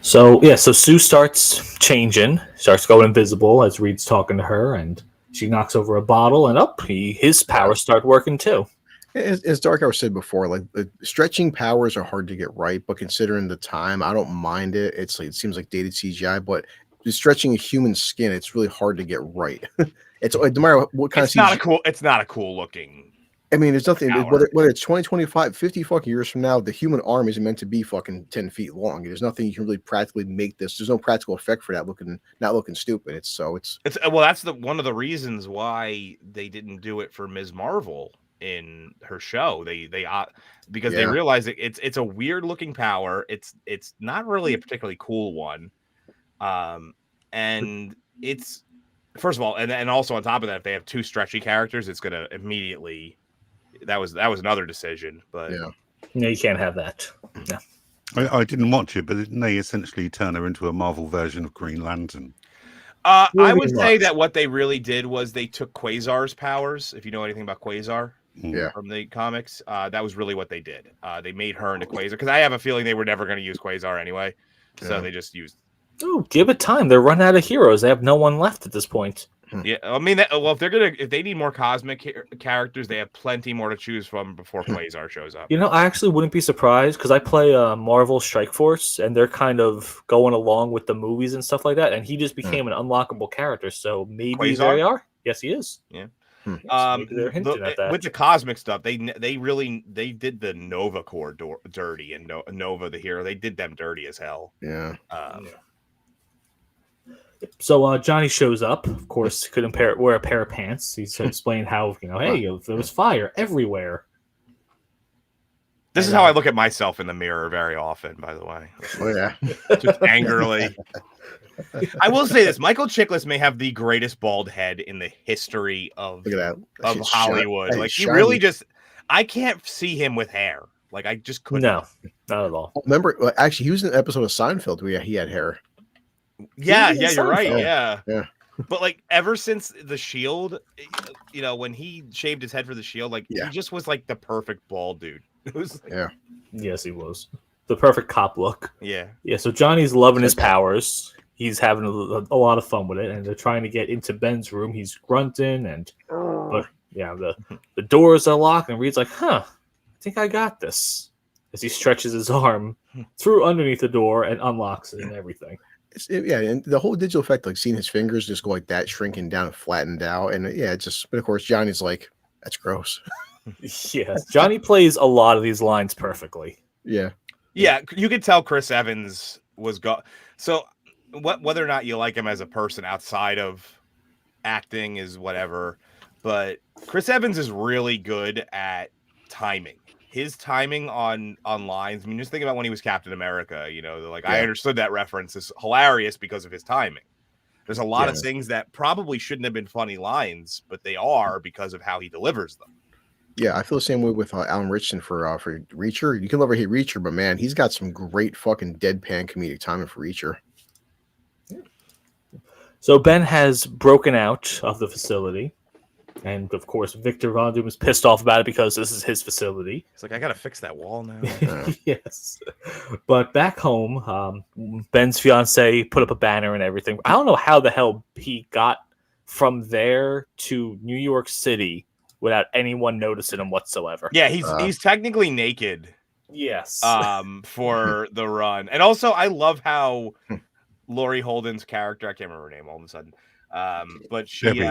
So Sue starts changing, starts going invisible as Reed's talking to her, and she knocks over a bottle, and his powers start working too. As Dark Hour said before, like, stretching powers are hard to get right, but considering the time, I don't mind it. It seems like dated CGI, but stretching a human skin, it's really hard to get right. It's like no matter what kind It's of not CG a cool. It's not a cool looking. I mean, there's nothing. Power. Whether it's 20, 25, 50 fucking years from now, the human arm isn't meant to be fucking 10 feet long. There's nothing you can really practically make this. There's no practical effect for that not looking stupid. It's Well, that's one of the reasons why they didn't do it for Ms. Marvel in her show. Because they realized it's a weird looking power. It's not really a particularly cool one. And it's first of all, and also on top of that, if they have two stretchy characters, it's gonna immediately. That was another decision, but no, you can't have that. No. I didn't watch it, but didn't they essentially turn her into a Marvel version of Green Lantern? I would say that what they really did was they took Quasar's powers. If you know anything about Quasar, from the comics, that was really what they did. They made her into Quasar because I have a feeling they were never going to use Quasar anyway, so they just used. Oh, give it time. They're running out of heroes. They have no one left at this point. Yeah, I mean, if they need more cosmic characters, they have plenty more to choose from before Quasar shows up. You know, I actually wouldn't be surprised because I play Marvel Strike Force, and they're kind of going along with the movies and stuff like that. And he just became an unlockable character, so maybe Quasar? there they are. Yes, he is. Yeah. Yes, maybe they're hinting at that. With the cosmic stuff, they did the Nova Corps dirty, and Nova the hero. They did them dirty as hell. Yeah. So Johnny shows up. Of course, couldn't wear a pair of pants. He's explained how hey, there was fire everywhere. This is how I look at myself in the mirror very often. By the way, Oh yeah. just angrily. I will say this: Michael Chiklis may have the greatest bald head in the history of Look at that. of Hollywood. Hey, like he shiny. really I can't see him with hair. Like I just couldn't. No, not at all. Remember, actually, he was in an episode of Seinfeld where he had hair. Yeah, He was in you're right. Seinfeld. Yeah. Yeah. But like ever since the Shield, you know, when he shaved his head for the Shield, like he just was like the perfect bald dude. It was like, Yes, he was the perfect cop look. yeah. Yeah. So Johnny's loving his powers. He's having a lot of fun with it, and they're trying to get into Ben's room. He's grunting, but the doors are locked, and Reed's like, "Huh, I think I got this." As he stretches his arm through underneath the door and unlocks it and everything. And the whole digital effect, like seeing his fingers just go like that, shrinking down and flattened out, and but of course Johnny's like, "That's gross." Yes, Johnny plays a lot of these lines perfectly. Yeah, You could tell Chris Evans was So, whether or not you like him as a person outside of acting is whatever, but Chris Evans is really good at timing. His timing on lines. I mean, just think about when he was Captain America. You know, I understood that reference is hilarious because of his timing. There's a lot of things that probably shouldn't have been funny lines, but they are because of how he delivers them. Yeah, I feel the same way with Alan Richardson for Reacher. You can love or hate Reacher, but man, he's got some great fucking deadpan comedic timing for Reacher. So Ben has broken out of the facility. And, of course, Victor Von Doom is pissed off about it because this is his facility. He's like, I got to fix that wall now. Yes. But back home, Ben's fiance put up a banner and everything. I don't know how the hell he got from there to New York City without anyone noticing him whatsoever. Yeah, he's technically naked. Yes. For the run. And also, I love how Laurie Holden's character, I can't remember her name all of a sudden, but she...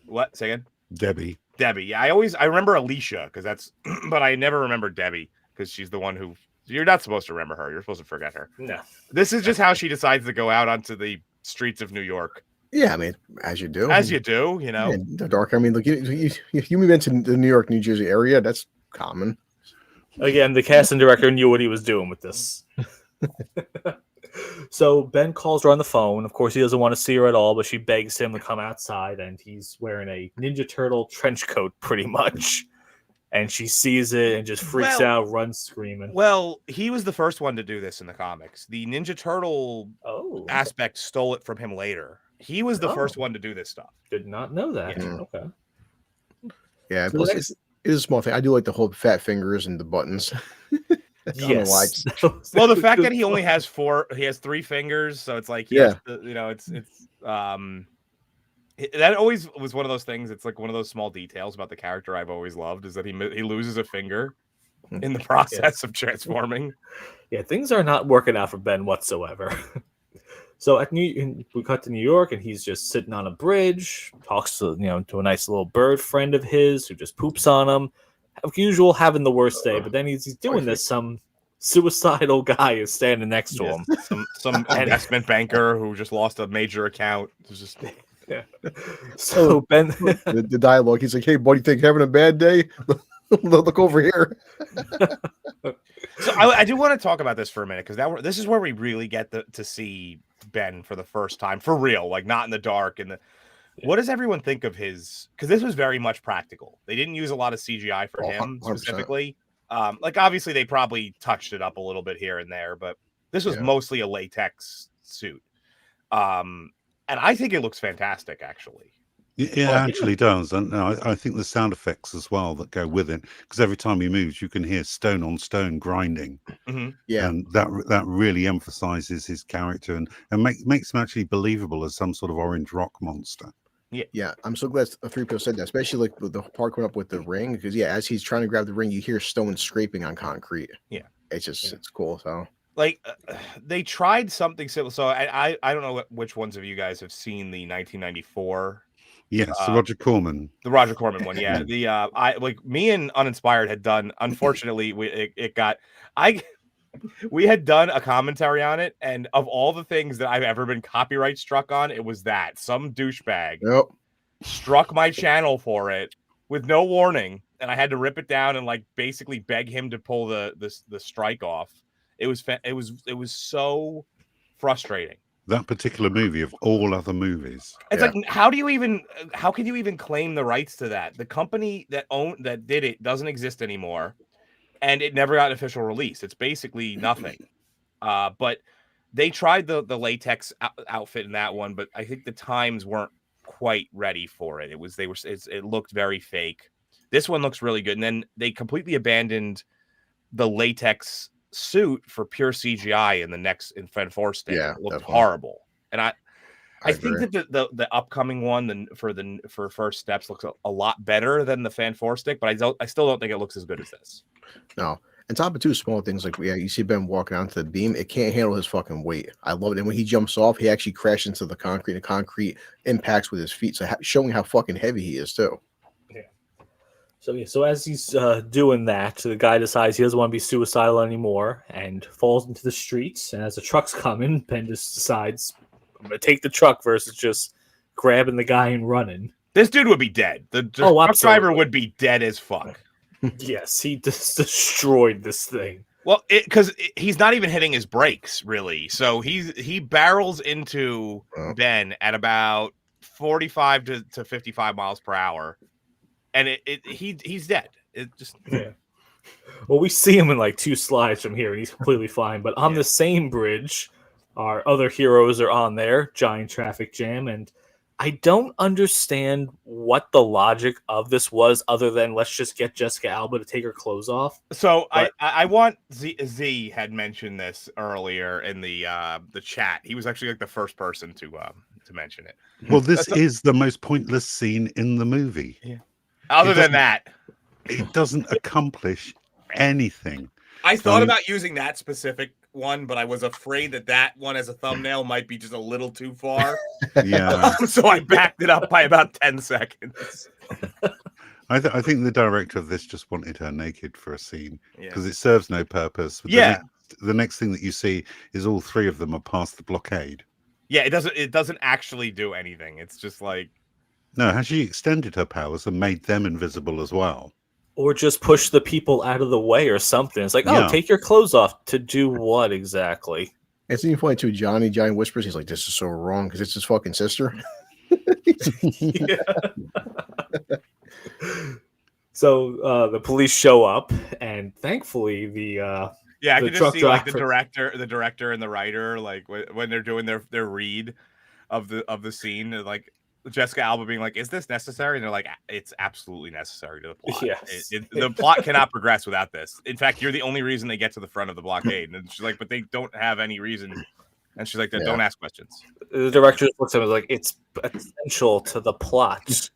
what? Say again? Debbie. Yeah, I remember Alicia because that's, but I never remember Debbie because she's the one who you're not supposed to remember her. You're supposed to forget her. No. This is just how she decides to go out onto the streets of New York. Yeah, I mean, as you do, you know. Yeah, the dark. I mean, look, if you move into the New York, New Jersey area, that's common. Again, the casting director knew what he was doing with this. So Ben calls her on the phone. Of course, he doesn't want to see her at all, but she begs him to come outside, and he's wearing a Ninja Turtle trench coat, pretty much. And she sees it and just freaks out, runs screaming. Well, he was the first one to do this in the comics. The Ninja Turtle aspect stole it from him later. He was the first one to do this stuff. Did not know that. Yeah. Okay. Yeah, so it is a small thing. I do like the whole fat fingers and the buttons. Yes. Well, the fact that he only has he has 3 fingers, so it's like has to, that always was one of those things. It's like one of those small details about the character I've always loved is that he loses a finger in the process of transforming. Yeah, things are not working out for Ben whatsoever. So we cut to New York, and he's just sitting on a bridge, talks to to a nice little bird friend of his who just poops on him. Like usual, having the worst day. But then he's doing this. Some suicidal guy is standing next to him. Some investment banker who just lost a major account. It's just So Ben, the dialogue. He's like, "Hey, buddy, think you're having a bad day? Look over here." So I do want to talk about this for a minute because this is where we really get to see Ben for the first time for real, like not in the dark. What does everyone think of his? Because this was very much practical. They didn't use a lot of CGI for him 100%. Specifically. Like obviously they probably touched it up a little bit here and there, but this was mostly a latex suit. And I think it looks fantastic, actually. It actually does, and I think the sound effects as well that go with it, because every time he moves, you can hear stone on stone grinding. Mm-hmm. Yeah, and that really emphasizes his character and makes him actually believable as some sort of orange rock monster. Yeah, I'm so glad 3PO said that, especially like with the part coming up with the ring, because as he's trying to grab the ring, you hear stone scraping on concrete. Yeah, it's just it's cool. So like they tried something similar. So I don't know which ones of you guys have seen the 1994. Yes, the Roger Corman one. Yeah, the I like me and Uninspired had done. Unfortunately, we had done a commentary on it, and of all the things that I've ever been copyright struck on, it was that some douchebag struck my channel for it with no warning, and I had to rip it down and like basically beg him to pull the strike off. It was so frustrating. That particular movie of all other movies. It's like, how can you even claim the rights to that? The company that did it doesn't exist anymore, and it never got an official release. It's basically nothing. But they tried the latex outfit in that one, but I think the times weren't quite ready for it. It looked very fake. This one looks really good, and then they completely abandoned the latex suit for pure CGI in Fred Forstick. Yeah, it looked horrible. And I think that the upcoming one for First Steps looks a lot better than the Fan Forstick, but I still don't think it looks as good as this. No. And top of two small things like you see Ben walking onto the beam, it can't handle his fucking weight. I love it. And when he jumps off, he actually crashes into the concrete. The concrete impacts with his feet, so showing how fucking heavy he is too. So as he's doing that, the guy decides he doesn't want to be suicidal anymore and falls into the streets. And as the truck's coming, Ben just decides, I'm going to take the truck versus just grabbing the guy and running. This dude would be dead. The truck driver would be dead as fuck. Yes, he just destroyed this thing. Well, because he's not even hitting his brakes, really. So he barrels into Ben at about 45 to 55 miles per hour. And he's dead. It just Well, we see him in like 2 slides from here, and he's completely fine. But on the same bridge, our other heroes are on there, giant traffic jam, and I don't understand what the logic of this was, other than let's just get Jessica Alba to take her clothes off. So I want Z had mentioned this earlier in the chat. He was actually like the first person to mention it. Well, this is the most pointless scene in the movie. Yeah. Other than that, it doesn't accomplish anything. I thought about using that specific one, but I was afraid that one as a thumbnail might be just a little too far. Yeah. So I backed it up by about 10 seconds. I think the director of this just wanted her naked for a scene because it serves no purpose. But the next thing that you see is all 3 of them are past the blockade. Yeah, it doesn't actually do anything. It's just like, no, has she extended her powers and made them invisible as well? Or just push the people out of the way or something. It's like, take your clothes off. To do what exactly? It's even funny too. Johnny whispers, he's like, this is so wrong because it's his fucking sister. So the police show up, and thankfully I can just see like the director and the writer, like when they're doing their read of the scene, like Jessica Alba being like, is this necessary? And they're like, it's absolutely necessary to the plot. Yes. The plot cannot progress without this. In fact, you're the only reason they get to the front of the blockade. And she's like, but they don't have any reason. And she's like, don't ask questions. The director looks at him like, it's essential to the plot.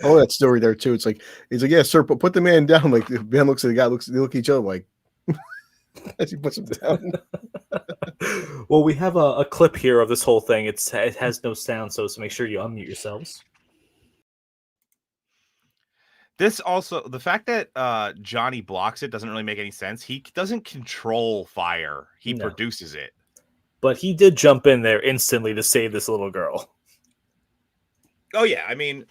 Oh, that story there too. It's like, he's like, yeah, sir, but put the man down. Like Ben looks at the guy, they look at each other like, as he puts him down. Well, we have a clip here of this whole thing. It has no sound, so make sure you unmute yourselves. This also, the fact that Johnny blocks it doesn't really make any sense. He doesn't control fire. He produces it. But he did jump in there instantly to save this little girl. Oh, yeah. I mean,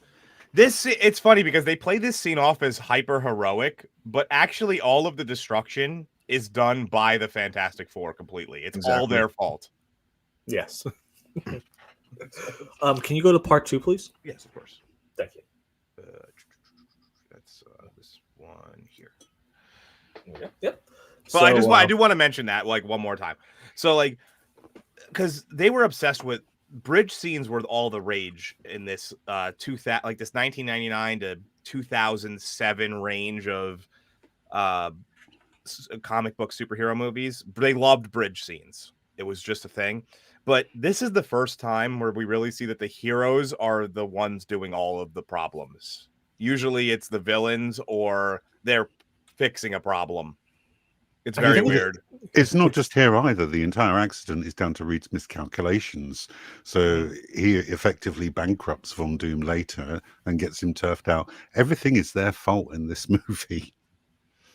it's funny because they play this scene off as hyper heroic, but actually all of the destruction is done by the Fantastic Four completely. It's all their fault. Yes. Can you go to part 2, please? Yes, of course. Thank you. That's this one here. Yep. But I do want to mention that like one more time. So like, because they were obsessed with bridge scenes were all the rage in this this 1999 to 2007 range of comic book superhero movies. They loved bridge scenes. It was just a thing. But this is the first time where we really see that the heroes are the ones doing all of the problems. Usually it's the villains or they're fixing a problem. It's very weird. It's not just here either. The entire accident is down to Reed's miscalculations. So he effectively bankrupts Von Doom later and gets him turfed out. Everything is their fault in this movie.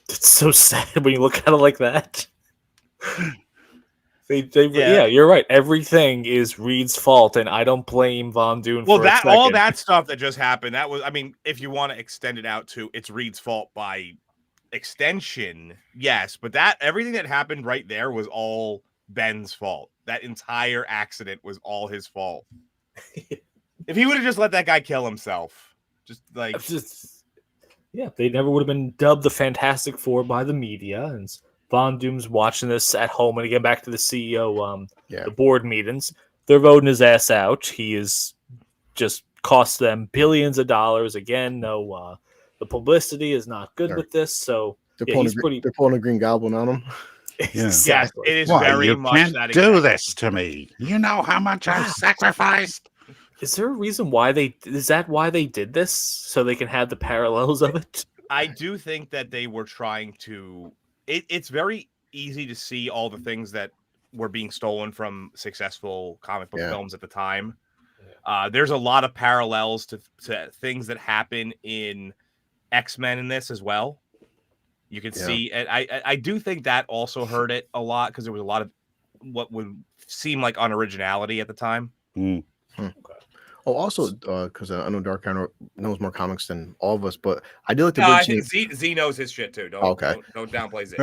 It's so sad when you look at it like that. Yeah, you're right. Everything is Reed's fault, and I don't blame Von Doom for a second. All that stuff that just happened, that was, I mean, if you want to extend it out to it's Reed's fault by extension, yes, but that everything that happened right there was all Ben's fault. That entire accident was all his fault. If he would have just let that guy kill himself, they never would have been dubbed the Fantastic Four by the media. And Von Doom's watching this at home, and again back to the CEO, the board meetings. They're voting his ass out. He is just cost them billions of dollars. Again, the publicity is not good with this, so they're pulling a Green Goblin on him. Exactly. Yes, it is very you much can't that. Do this to me. You know how much I've sacrificed. Is there a reason why is that why they did this? So they can have the parallels of it? I do think that they were trying to. It's very easy to see all the things that were being stolen from successful comic book films at the time. There's a lot of parallels to things that happen in X-Men in this as well. You can see, and I do think that also hurt it a lot because there was a lot of what would seem like unoriginality at the time. Okay. Oh, also, because I know Dark knows more comics than all of us, but I do like the bridge scene. Z knows his shit too. Don't downplay Z.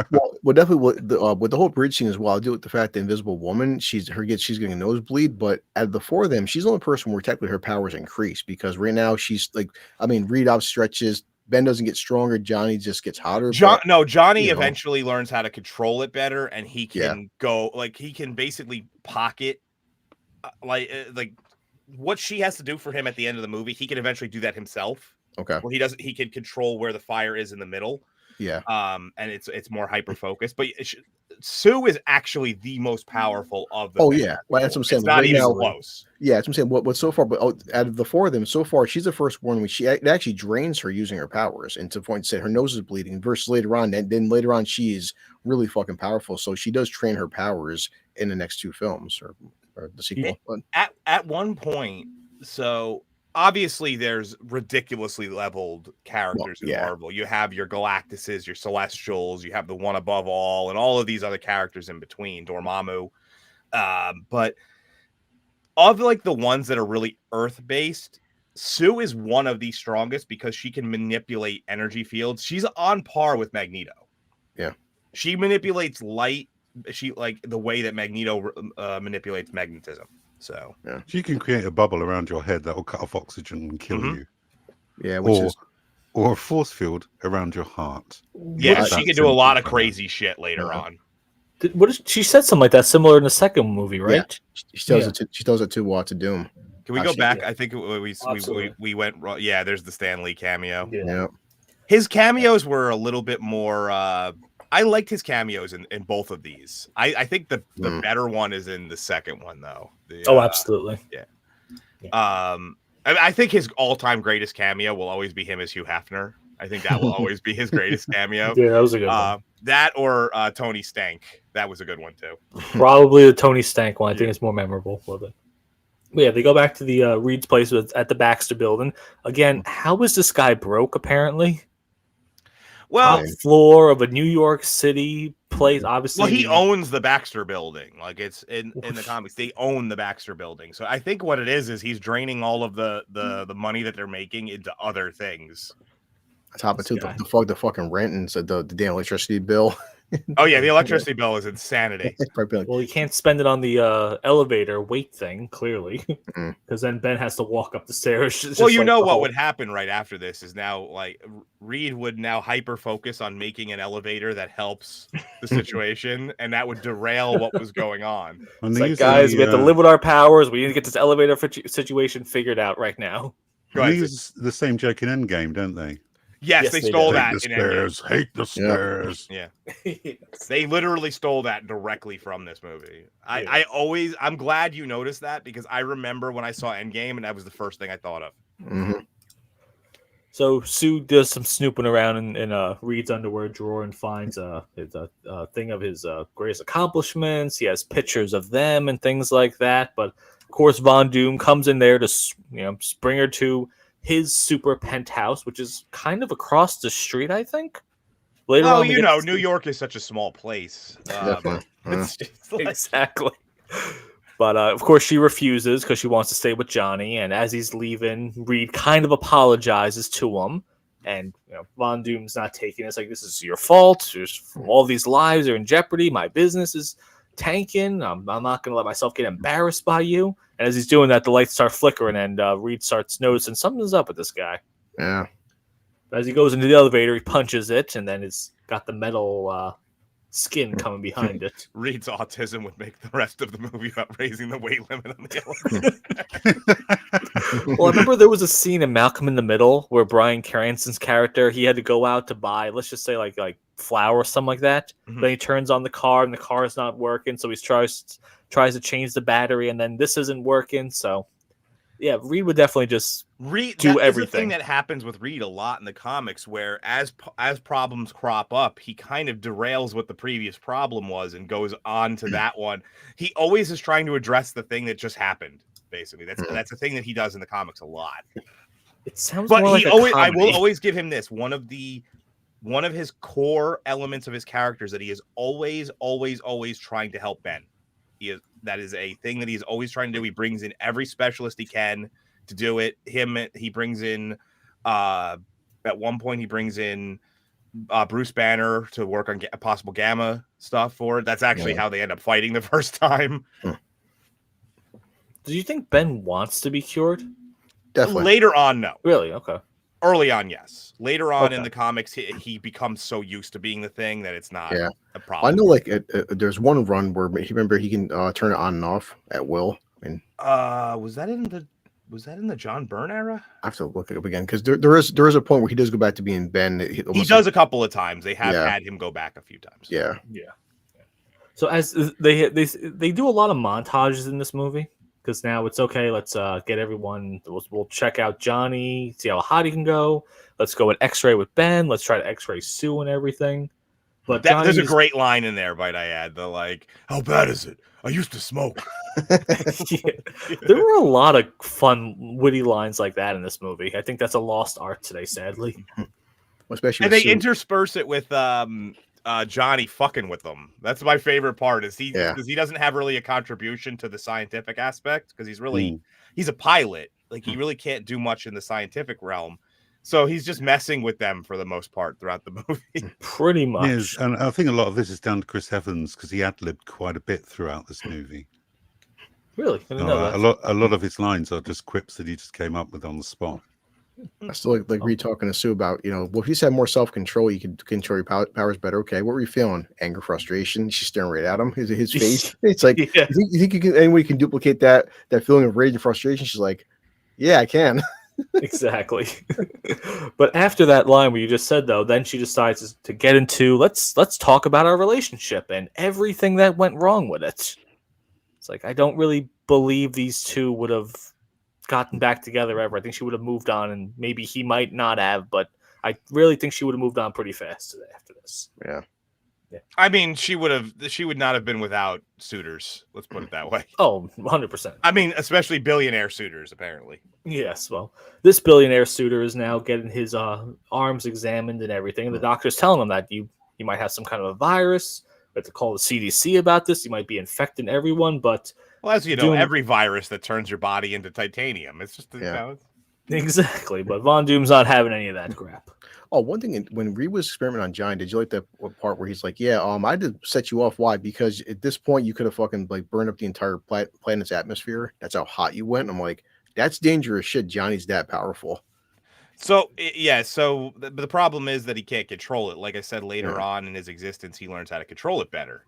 Well, definitely with the whole bridge scene as well. I do with the fact the Invisible Woman, she's getting a nosebleed, but out of the four of them, she's the only person where technically her powers increase because right now she's like, I mean, Reed outstretches. Ben doesn't get stronger. Johnny just gets hotter. Johnny eventually learns how to control it better, and he can go like he can basically pocket like what she has to do for him at the end of the movie. He can eventually do that himself. Okay. Well, he can control where the fire is in the middle. Yeah. And it's more hyper focused. But Sue is actually the most powerful of the. Oh yeah, well, that's what I'm saying. It's not even close. Yeah, that's what I'm saying. What so far, but out of the four of them, so far she's the first one. It actually drains her using her powers, and to the point that her nose is bleeding. Versus later on, then later on she is really fucking powerful. So she does train her powers in the next two films or the sequel. At one point, so obviously there's ridiculously leveled characters in Marvel. You have your Galactuses, your Celestials, you have the One Above All, and all of these other characters in between, Dormammu. But of like the ones that are really Earth-based, Sue is one of the strongest because she can manipulate energy fields. She's on par with Magneto. Yeah. She manipulates light. She like the way that Magneto manipulates magnetism. So she can create a bubble around your head that will cut off oxygen and kill you. Yeah, or a force field around your heart. Yeah, she can do a lot of crazy shit later on. She said something like that, similar in the second movie, right? Yeah. She tells it to Doom. Can we go back? I think we went wrong. Yeah, there's the Stan Lee cameo. Yeah. His cameos were a little bit more. I liked his cameos in both of these. I think the better one is in the second one, though. Absolutely. Yeah. I think his all-time greatest cameo will always be him as Hugh Hefner. I think that will always be his greatest cameo. Yeah, that was a good one. That or Tony Stank. That was a good one too. Probably the Tony Stank one. I think it's more memorable. But yeah, they go back to the Reed's place at the Baxter building. Again, how is this guy broke, apparently? Well, Top floor of a New York City place, obviously. he owns the Baxter building. Like, it's in the comics, they own the Baxter building. So I think what it is he's draining all of the money that they're making into other things. On top of the fucking rent and the damn electricity bill. Oh yeah, the electricity bill is insanity. Well, you can't spend it on the elevator weight thing, clearly, because then Ben has to walk up the stairs. Well, you know what would happen right after this is now, like, Reed would now hyper focus on making an elevator that helps the situation, and that would derail what was going on. It's like, guys, we have to live with our powers. We need to get this elevator situation figured out right now. They use the same joke in Endgame, don't they? Yes, they stole that. Hate the stairs. Hate the stairs. Yeah. They literally stole that directly from this movie. I'm glad you noticed that, because I remember when I saw Endgame and that was the first thing I thought of. Mm-hmm. So Sue does some snooping around in Reed's underwear drawer and finds a thing of his greatest accomplishments. He has pictures of them and things like that. But of course, Von Doom comes in there to bring her to his super penthouse, which is kind of across the street, I think. Later on, New York is such a small place. It's just like... Exactly. But of course, she refuses because she wants to stay with Johnny. And as he's leaving, Reed kind of apologizes to him. And Von Doom's not taking it. It's like, this is your fault. All these lives are in jeopardy. My business is tanking. I'm not going to let myself get embarrassed by you. And as he's doing that, the lights start flickering, and Reed starts noticing something's up with this guy. Yeah. As he goes into the elevator, he punches it, and then it's got the metal skin coming behind it. Reed's autism would make the rest of the movie about raising the weight limit on the elevator. Well, I remember there was a scene in Malcolm in the Middle where Bryan Cranston's character, he had to go out to buy, let's just say like flour or something like that. Mm-hmm. Then he turns on the car, and the car is not working, so he tries to change the battery, and then this isn't working. So yeah, Reed would definitely just do everything. The thing that happens with Reed a lot in the comics, where as problems crop up, he kind of derails what the previous problem was and goes on to that one. He always is trying to address the thing that just happened. Basically, that's the thing that he does in the comics a lot. It sounds, but more he like always, I will always give him this. One of his core elements of his character is that he is always trying to help Ben. That is a thing that he's always trying to do. He brings in every specialist he can to do it. He brings in at one point he brings in Bruce Banner to work on possible gamma stuff for it. That's actually how they end up fighting the first time. Do you think Ben wants to be cured? Definitely. Later on, no. Really? Okay. Early on, yes. Later on in the comics, he becomes so used to being the thing that it's not a problem. I know, like, there's one run where he can turn it on and off at will. And was that in the John Byrne era? I have to look it up again, because there is a point where he does go back to being Ben. He does a couple of times. They have had him go back a few times. Yeah. So as they do a lot of montages in this movie. Because now it's okay. Let's get everyone. We'll check out Johnny, see how hot he can go. Let's go an X-ray with Ben. Let's try to X-ray Sue and everything. But there's a great line in there, might I add? The like, how bad is it? I used to smoke. There were a lot of fun, witty lines like that in this movie. I think that's a lost art today, sadly. Especially, and they intersperse it with Johnny fucking with them. That's my favorite part. Is because he doesn't have really a contribution to the scientific aspect, because he's a pilot. Like, he really can't do much in the scientific realm. So he's just messing with them for the most part throughout the movie. Pretty much. Yes, and I think a lot of this is down to Chris Evans, because he ad-libbed quite a bit throughout this movie. Really? I didn't know that. A lot of his lines are just quips that he just came up with on the spot. I still like Reed talking to Sue about, well, if you just had more self-control, you could control your powers better. Okay, what were you feeling? Anger, frustration? She's staring right at him. His face. It's like, you think you can, any way you can duplicate that feeling of rage and frustration? She's like, yeah, I can. Exactly. But after that line where you just said, though, then she decides to get into let's talk about our relationship and everything that went wrong with it. It's like, I don't really believe these two would have gotten back together ever. I think she would have moved on, and maybe he might not have, but I really think she would have moved on pretty fast today after this. Yeah. I mean, she would not have been without suitors. Let's put it that way. Oh, 100%. I mean, especially billionaire suitors, apparently. Yes, well, this billionaire suitor is now getting his arms examined and everything. And the doctor's telling him that you might have some kind of a virus. We have to call the CDC about this. You might be infecting everyone, but Well, as you know, every virus that turns your body into titanium, it's just exactly. But Von Doom's not having any of that crap. Oh, one thing, when Reed was experimenting on Johnny, did you like that part where he's like, "Yeah, I did set you off. Why? Because at this point, you could have fucking like burned up the entire planet's atmosphere. That's how hot you went." And I'm like, that's dangerous shit. Johnny's that powerful. So yeah, so the problem is that he can't control it. Like I said, later on in his existence, he learns how to control it better.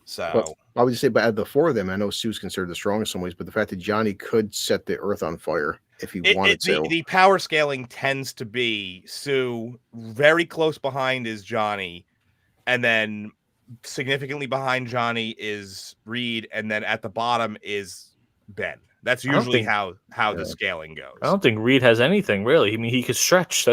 So but I would just say, but out of the four of them, I know Sue's considered the strongest in some ways, but the fact that Johnny could set the Earth on fire if he wanted to. The power scaling tends to be Sue very close behind is Johnny, and then significantly behind Johnny is Reed, and then at the bottom is Ben. That's usually how the scaling goes. I don't think Reed has anything really. I mean, he could stretch.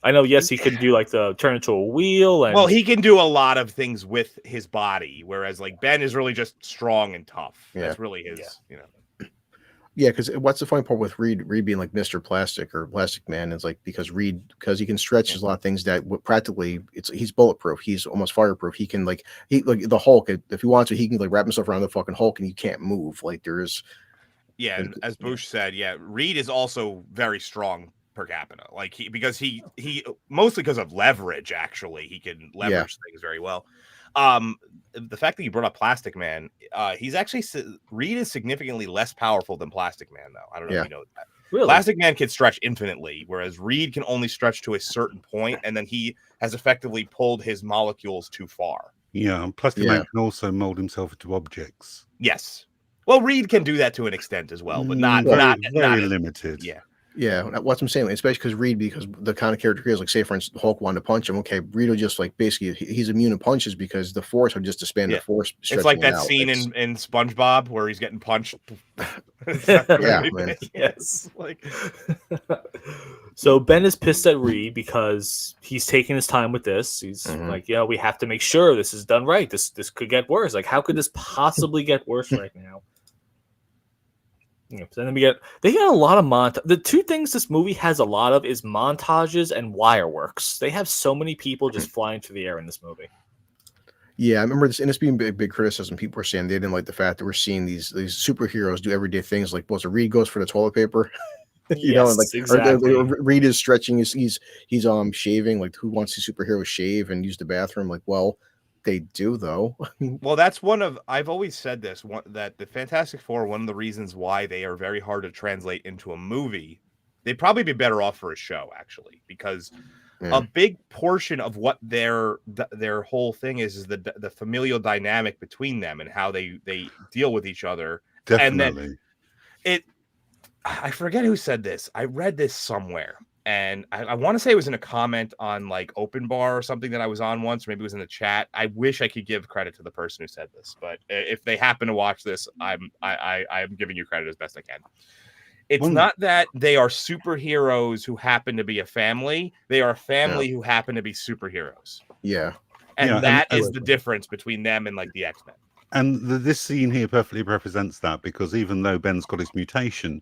I know. Yes, he could do like the turn into a wheel. And well, he can do a lot of things with his body, whereas like Ben is really just strong and tough. Yeah. That's really his, Yeah, because what's the funny part with Reed being like Mr. Plastic or Plastic Man is like because he can stretch a lot of things that practically he's bulletproof. He's almost fireproof. He can like the Hulk if he wants to, he can like wrap himself around the fucking Hulk and you can't move. Like there's and as Bush said, Reed is also very strong per capita. Like he mostly because of leverage. Actually, he can leverage things very well. The fact that you brought up Plastic Man, he's actually Reed is significantly less powerful than Plastic Man, though. I don't know if you know that. Really? Plastic Man can stretch infinitely, whereas Reed can only stretch to a certain point, and then he has effectively pulled his molecules too far. Yeah, and Plastic Man can also mold himself into objects. Yes. Well, Reed can do that to an extent as well, but not very limited. Yeah, what I'm saying, especially because the kind of character he is, like say for instance, Hulk wanted to punch him. Okay, Reed will just like basically he's immune to punches because the force would just expand the force. It's like that scene in SpongeBob where he's getting punched. Man. Yes. Like so Ben is pissed at Reed because he's taking his time with this. He's like, we have to make sure this is done right. This could get worse. Like, how could this possibly get worse right now? So then they got a lot of montage. The two things this movie has a lot of is montages and wire works. They have so many people just flying through the air in this movie. Yeah, I remember this, and it's being big criticism. People were saying they didn't like the fact that we're seeing these superheroes do everyday things like Reed goes for the toilet paper. Exactly. Or Reed is stretching. He's shaving. Like, who wants to superhero shave and use the bathroom? Like, well, they do though. Well, that's I've always said this, that the Fantastic Four, one of the reasons why they are very hard to translate into a movie, they'd probably be better off for a show, actually, because a big portion of what their whole thing is the familial dynamic between them and how they deal with each other. Definitely. And then I forget who said this. I read this somewhere. And I want to say it was in a comment on like Open Bar or something that I was on once, or maybe it was in the chat. I wish I could give credit to the person who said this, but if they happen to watch this, I'm giving you credit as best I can. It's not that they are superheroes who happen to be a family; they are a family who happen to be superheroes. Yeah, and that is the difference between them and like the X-Men. And this scene here perfectly represents that, because even though Ben's got his mutation,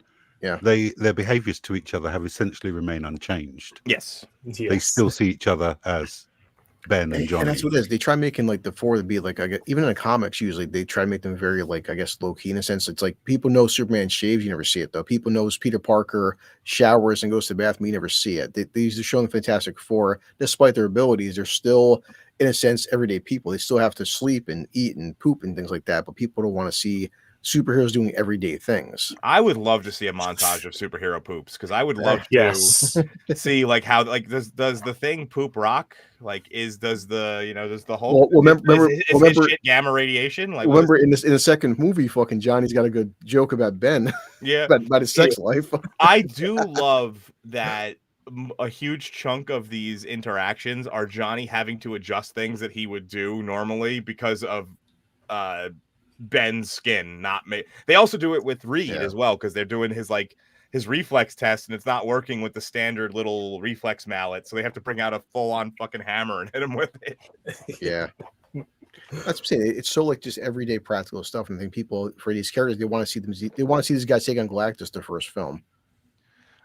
their behaviors to each other have essentially remained unchanged. Yes. They still see each other as Ben and Johnny. And that's what it is. They try making like the four to be like, even in the comics, usually they try to make them very like, I guess, low key in a sense. It's like people know Superman shaves, you never see it though. People knows Peter Parker showers and goes to the bathroom, you never see it. They used to show the Fantastic Four, despite their abilities, they're still, in a sense, everyday people. They still have to sleep and eat and poop and things like that, but people don't want to see superheroes doing everyday things. I would love to see a montage of superhero poops, because I would love to see like how like does the Thing poop rock? Like does the whole remember shit gamma radiation? Like remember in the second movie, fucking Johnny's got a good joke about Ben. Yeah, about his sex life. I do love that. A huge chunk of these interactions are Johnny having to adjust things that he would do normally because of Ben's skin not made. They also do it with Reed as well, because they're doing his reflex test and it's not working with the standard little reflex mallet, so they have to bring out a full-on fucking hammer and hit him with it. Yeah. That's what I'm saying. It's so like just everyday practical stuff, and I think people for these characters they want to see them. They want to see these guys take on Galactus their first film.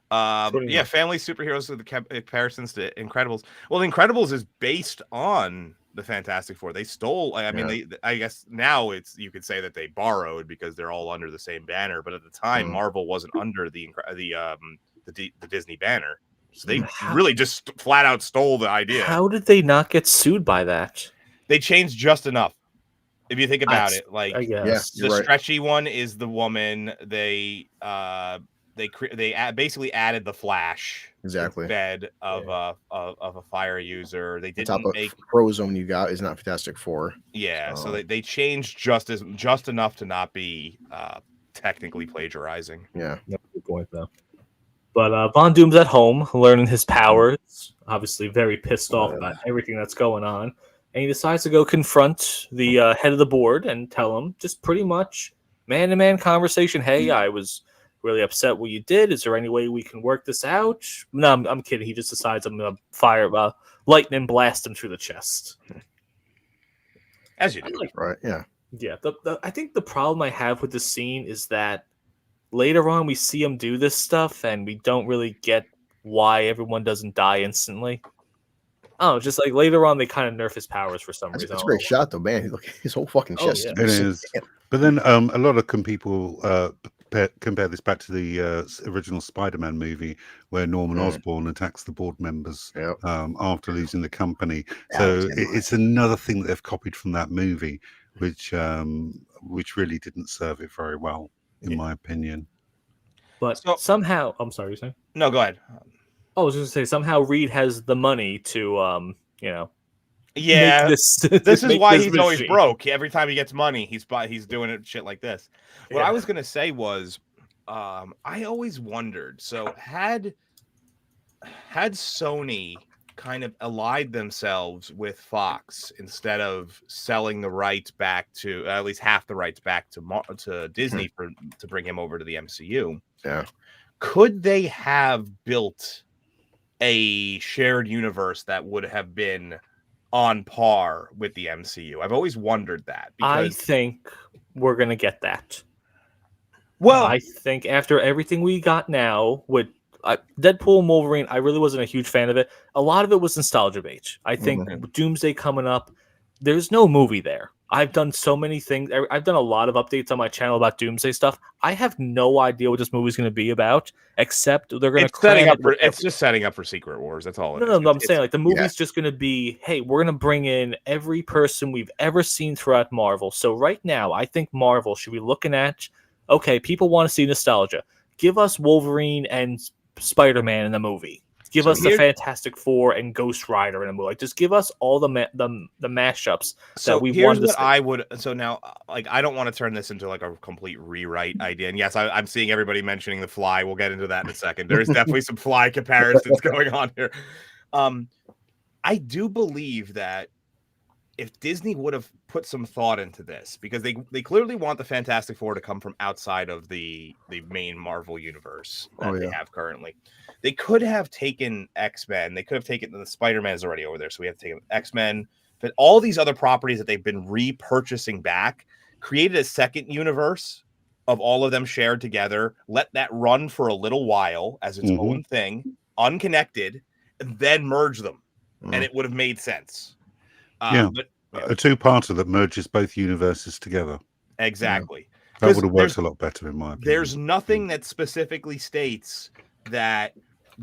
Pretty Yeah, much. family superheroes with the comparisons to Incredibles. Well, the Incredibles is based on the Fantastic Four. They stole. I mean, I guess now you could say that they borrowed because they're all under the same banner. But at the time, Marvel wasn't under the Disney banner, so they really just flat out stole the idea. How did they not get sued by that? They changed just enough. If you think about it, like I guess. the stretchy one is the woman. They basically added the Flash instead of a fire user. They didn't make Frozone you got is not Fantastic Four. Yeah, so they changed just enough to not be technically plagiarizing. Yeah, good point though. But Von Doom's at home learning his powers, obviously very pissed off about everything that's going on. And he decides to go confront the head of the board and tell him just pretty much man-to-man conversation. Hey, I was really upset what you did. Is there any way we can work this out? No, I'm kidding. He just decides I'm going to fire lightning blast him through the chest. As you do. Right, yeah. Yeah, I think the problem I have with the scene is that later on we see him do this stuff and we don't really get why everyone doesn't die instantly. Oh, just like later on, they kind of nerf his powers for some reason. It's a great shot, though, man. Look, his whole fucking chest. It is. But then a lot of people compare this back to the original Spider-Man movie where Norman Osborn attacks the board members after losing the company. So it's another thing that they've copied from that movie, which really didn't serve it very well, in my opinion. But somehow, I'm sorry, you're saying? No, go ahead. I was just going to say, somehow Reed has the money to, yeah, this is why he's always broke. Every time he gets money, he's doing it shit like this. What I was going to say was, I always wondered. So had Sony kind of allied themselves with Fox instead of selling the rights back to at least half the rights back to Disney to bring him over to the MCU, could they have built a shared universe that would have been on par with the MCU? I've always wondered that. I think we're going to get that. Well, I think after everything we got now with Deadpool and Wolverine, I really wasn't a huge fan of it. A lot of it was nostalgia bait. I think Doomsday coming up, there's no movie there. I've done so many things. I've done a lot of updates on my channel about Doomsday stuff. I have no idea what this movie's going to be about, except they're going to it's just setting up for Secret Wars. That's all. No, I'm saying like the movie's just going to be, hey, we're going to bring in every person we've ever seen throughout Marvel. So right now, I think Marvel should be looking at, okay, people want to see nostalgia. Give us Wolverine and Spider-Man in the movie. Give us the Fantastic Four and Ghost Rider in a movie. Like, just give us all the mashups that we wanted to see. I would. So now, like, I don't want to turn this into like a complete rewrite idea. And yes, I'm seeing everybody mentioning The Fly. We'll get into that in a second. There's definitely some Fly comparisons going on here. I do believe that if Disney would have put some thought into this, because they clearly want the Fantastic Four to come from outside of the main Marvel universe that they have currently. They could have taken X-Men. They could have taken the Spider-Man is already over there, so we have to take X-Men. But all these other properties that they've been repurchasing back, created a second universe of all of them shared together. Let that run for a little while as its own thing, unconnected, and then merge them, and it would have made sense. A two-parter that merges both universes together. Exactly. That would have worked a lot better in my opinion. There's nothing that specifically states that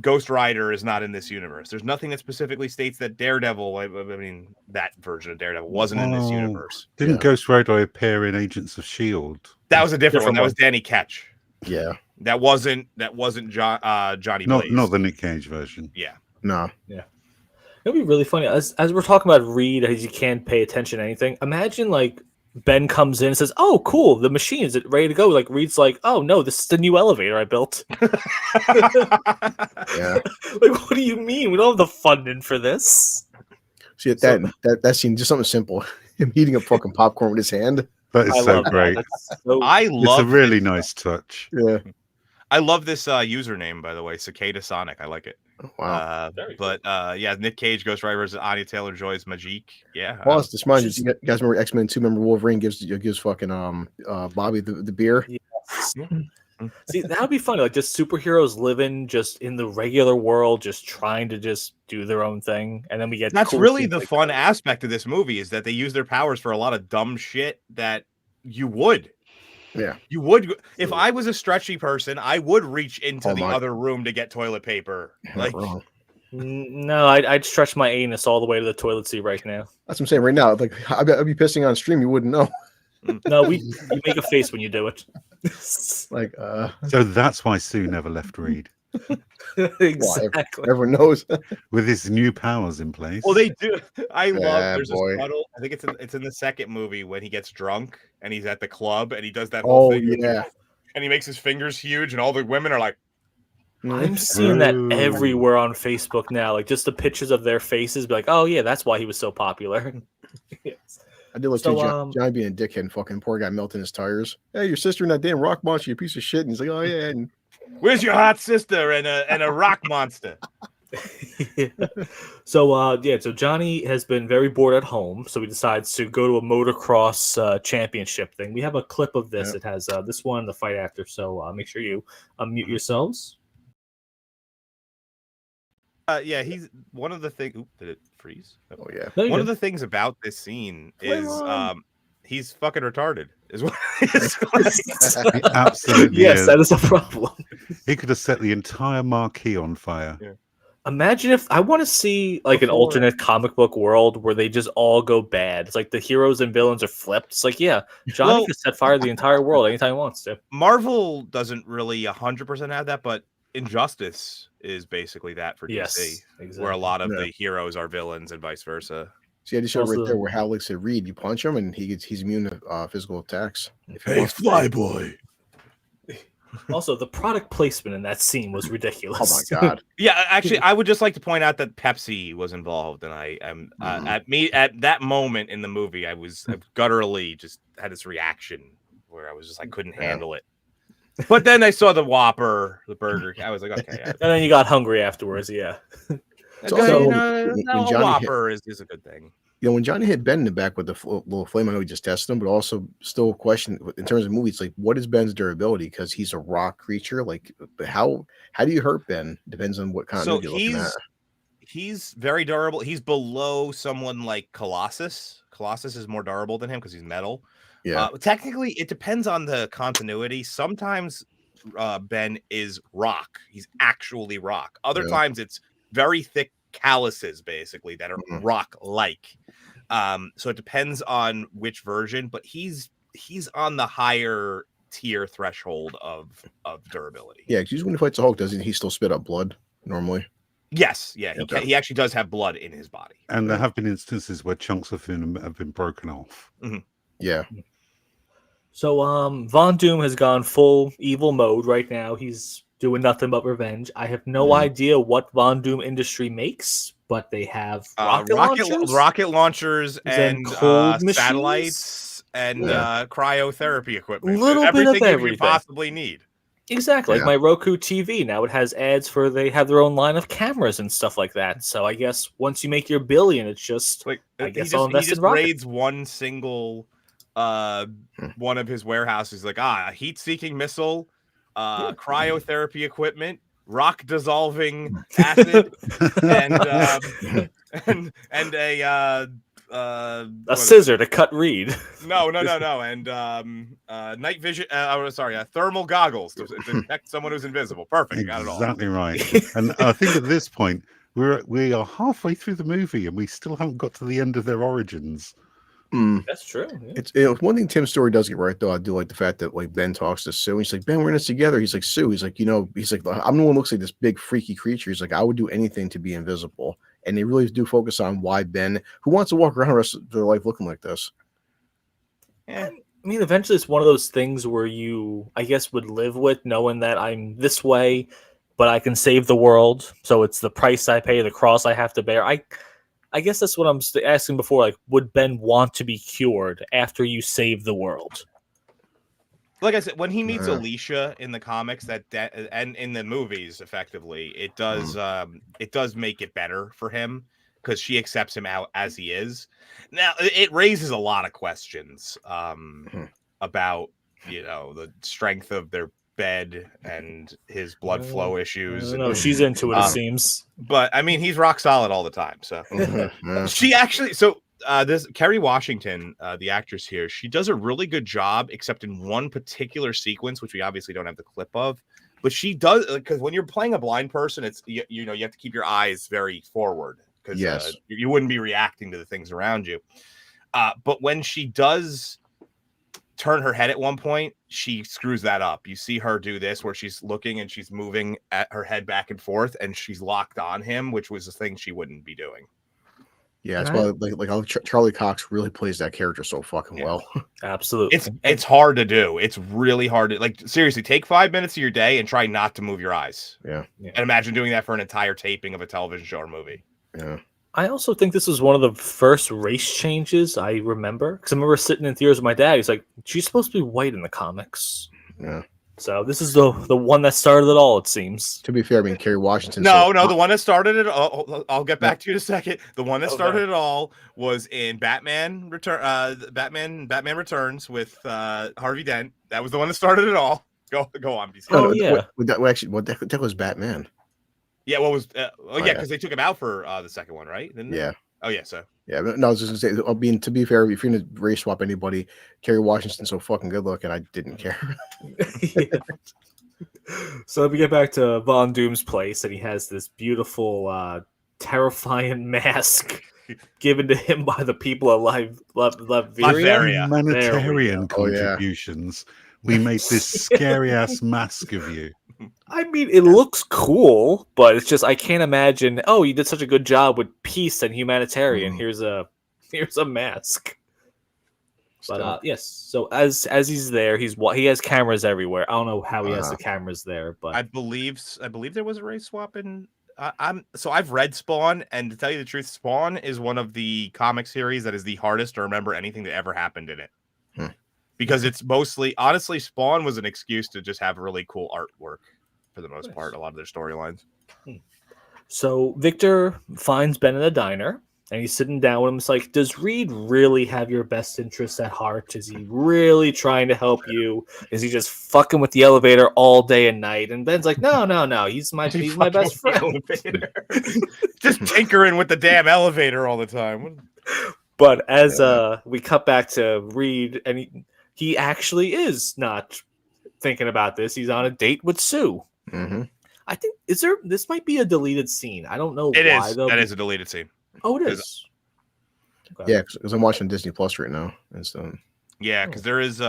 Ghost Rider is not in this universe. There's nothing that specifically states that Daredevil, I mean, that version of Daredevil wasn't in this universe. Didn't Ghost Rider appear in Agents of S.H.I.E.L.D.? That was a different one. That was Danny Ketch. Yeah. That wasn't Johnny Blaze. Not the Nick Cage version. Yeah. No. Yeah. It'd be really funny as we're talking about Reed, as you can't pay attention to anything. Imagine like Ben comes in and says, "Oh, cool, the machine is ready to go." Like Reed's like, "Oh no, this is the new elevator I built." Yeah. Like, what do you mean? We don't have the funding for this. See that scene, just something simple. Him eating a fucking popcorn with his hand. That is so great. It's a really nice touch. Yeah. I love this username, by the way, Cicada Sonic. I like it. Wow. But yeah, Nick Cage, Ghost Rider versus Anya Taylor-Joy's Majik. Yeah. Plus, this reminds you guys remember X-Men 2? Remember Wolverine gives fucking Bobby the beer? Yes. Yeah. See, that would be funny. Like, just superheroes living just in the regular world, just trying to just do their own thing, and then we get. That's cool really scenes the like fun that. aspect of this movie is that they use their powers for a lot of dumb shit that you would. Yeah. You would. If I was a stretchy person, I would reach into Oh the my. other room to get toilet paper. Not Like, wrong. No, I'd stretch my anus all the way to the toilet seat right now. That's what I'm saying right now. Like I'd be pissing on stream, you wouldn't know. No, you make a face when you do it. Like So that's why Sue never left Reed Exactly. everyone knows. with his new powers in place. well, they do. I love. Yeah, There's boy. a subtle. I think it's in the second movie when he gets drunk and he's at the club and he does that whole Oh thing. yeah. And he makes his fingers huge, and all the women are like, I'm seeing that True. everywhere on Facebook now. Like, just the pictures of their faces, be like, oh yeah, that's why he was so popular. Yes. I did look So, to John being a dickhead and fucking poor guy melting his tires. Hey, your sister and that damn rock monster, you piece of shit. And he's like, oh yeah. And "Where's your hot sister and a rock monster?" Yeah. So Johnny has been very bored at home, so he decides to go to a motocross championship thing. We have a clip of this. Yeah. It has this one and the fight after, so make sure you unmute yourselves. Yeah, he's one of the things. Oop, did it freeze? No. oh yeah. No, you're One of good. the things about this scene Play is on. he's fucking retarded. Is what He absolutely Yes, is. that is a problem. He could have set the entire marquee on fire. Yeah. Imagine if I want to see like an Before- alternate comic book world where they just all go bad. It's like the heroes and villains are flipped. It's like, yeah, Johnny Well- can set fire to the entire world anytime he wants to. Marvel doesn't really 100% have that, but Injustice is basically that for DC, Yes, exactly. where a lot of Yeah. the heroes are villains and vice versa. See, I just showed Also- right there where Hal looks at Reed. You punch him and he's immune to physical attacks. If he Hey, wants to. Flyboy. Also, the product placement in that scene was Oh ridiculous. my god. Yeah, actually, I would just like to point out that Pepsi was involved, and I am at that moment in the movie, I gutturally just had this reaction where I was just I couldn't Yeah. handle it. But then I saw the Whopper, the burger. I was like, okay, And then you got hungry afterwards, yeah. It's also you when know, a Johnny Whopper is a good thing. You know, when Johnny hit Ben in the back with the little flame, I know he just tested him, but also still question in terms of movies, like what is Ben's durability? Because he's a rock creature. Like, how do you hurt Ben? Depends on what kind So of you're looking at. he's very durable. He's below someone like Colossus. Colossus is more durable than him because he's metal. Yeah, Technically, it depends on the continuity. Sometimes Ben is rock. He's actually rock. Other Yeah. times it's very thick calluses, basically, that are Mhm. rock-like. So it depends on which version, but he's on the higher tier threshold of durability. yeah. Because when he fights the Hulk, doesn't he still spit up blood normally? Yes, yeah, Okay. he actually does have blood in his body. And there have been instances where chunks of him have been broken off. Yeah, So Von Doom has gone full evil mode right now. He's doing nothing but revenge. I have no Mhm. idea what Von Doom industry makes, but they have rocket launchers. rocket launchers Then and cold machines? satellites and Yeah. cryotherapy equipment. Little bit of everything you everything. could possibly need. Exactly, like Yeah. my Roku TV now. It has ads for they have their own line of cameras and stuff like that. So I guess once you make your billion, it's just Like I he guess just, I'll he invest just in rockets. raids one single one of his warehouses, like a heat-seeking missile, cryotherapy equipment, rock dissolving acid, and a a what is it? scissor to cut Reed. No, and night vision. Thermal goggles to detect someone who's invisible. Perfect, got it all. Exactly right. And I think at this point we are halfway through the movie and we still haven't got to the end of their origins. That's true. Yeah. it's one thing Tim's story does get right though. I do like the fact that like Ben talks to Sue. He's like, Ben, we're in this together. He's like, Sue. He's like, he's like, I'm the one who looks like this big freaky creature. He's like, I would do anything to be invisible. And they really do focus on why Ben, who wants to walk around the rest of their life looking like this. Yeah. I mean, eventually it's one of those things where you, I guess, would live with knowing that I'm this way, but I can save the world. So it's the price I pay, the cross I have to bear. I guess that's what I'm asking before. Like, would Ben want to be cured after you save the world? like I said, when he meets Yeah. Alicia in the comics, and in the movies, effectively, it does make it better for him because she accepts him out as he is. Now, it raises a lot of questions about the strength of their bed and his blood flow issues. No, And she's into it. It seems. but I mean, he's rock solid all the time. So Yeah. she actually, this Kerry Washington, the actress here, she does a really good job, except in one particular sequence, which we obviously don't have the clip of. But she does, because when you're playing a blind person, it's you have to keep your eyes very forward because Yes. you wouldn't be reacting to the things around you. But when she does turn her head at one point, she screws that up. You see her do this where she's looking and she's moving at her head back and forth, and she's locked on him, which was a thing she wouldn't be doing. Yeah, that's why like how Charlie Cox really plays that character so fucking well. Absolutely. It's hard to do. It's really hard to, like, seriously, take 5 minutes of your day and try not to move your eyes. Yeah. And imagine doing that for an entire taping of a television show or movie. Yeah. I also think this was one of the first race changes I remember, because I remember sitting in theaters with my dad. He's like, "She's supposed to be white in the comics." Yeah. So this is the one that started it all. It seems. To be fair, I mean Kerry Washington. No, the one that started it all. I'll get back to you in a second. The one that started it all was in Batman Batman Returns with Harvey Dent. That was the one that started it all. Go on, BC. Oh, yeah. That was Batman. Yeah, what was? yeah, because they took him out for the second one, right? Didn't they? Yeah. Oh yeah. So Yeah, but no, I was just gonna say. I mean, to be fair, if you're gonna race swap anybody, Kerry Washington's so fucking good looking, I didn't care. Yeah. So if we get back to Von Doom's place, and he has this beautiful, terrifying mask given to him by the people of Latveria. Humanitarian Oh, yeah. contributions. We made this scary ass mask of you. I mean, it looks cool, but it's just I can't imagine. Oh, you did such a good job with peace and humanitarian. Here's a mask. But yes, so as he's there, he has cameras everywhere. I don't know how he has the cameras there, but I believe there was a race swap in. I've read Spawn, and to tell you the truth, Spawn is one of the comic series that is the hardest to remember anything that ever happened in it. Because it's mostly, honestly, Spawn was an excuse to just have really cool artwork for the most part. A lot of their storylines. So Victor finds Ben in a diner, and he's sitting down with him. It's like, does Reed really have your best interests at heart? Is he really trying to help you? Is he just fucking with the elevator all day and night? And Ben's like, no. He's my best friend. Just tinkering with the damn elevator all the time. But as we cut back to Reed, and he actually is not thinking about this. He's on a date with Sue. Mm-hmm. I think this might be a deleted scene. I don't know It why is. though. That is a deleted scene. Oh, it is. Okay. Yeah, because I'm watching Disney Plus right now, and so Yeah, because there's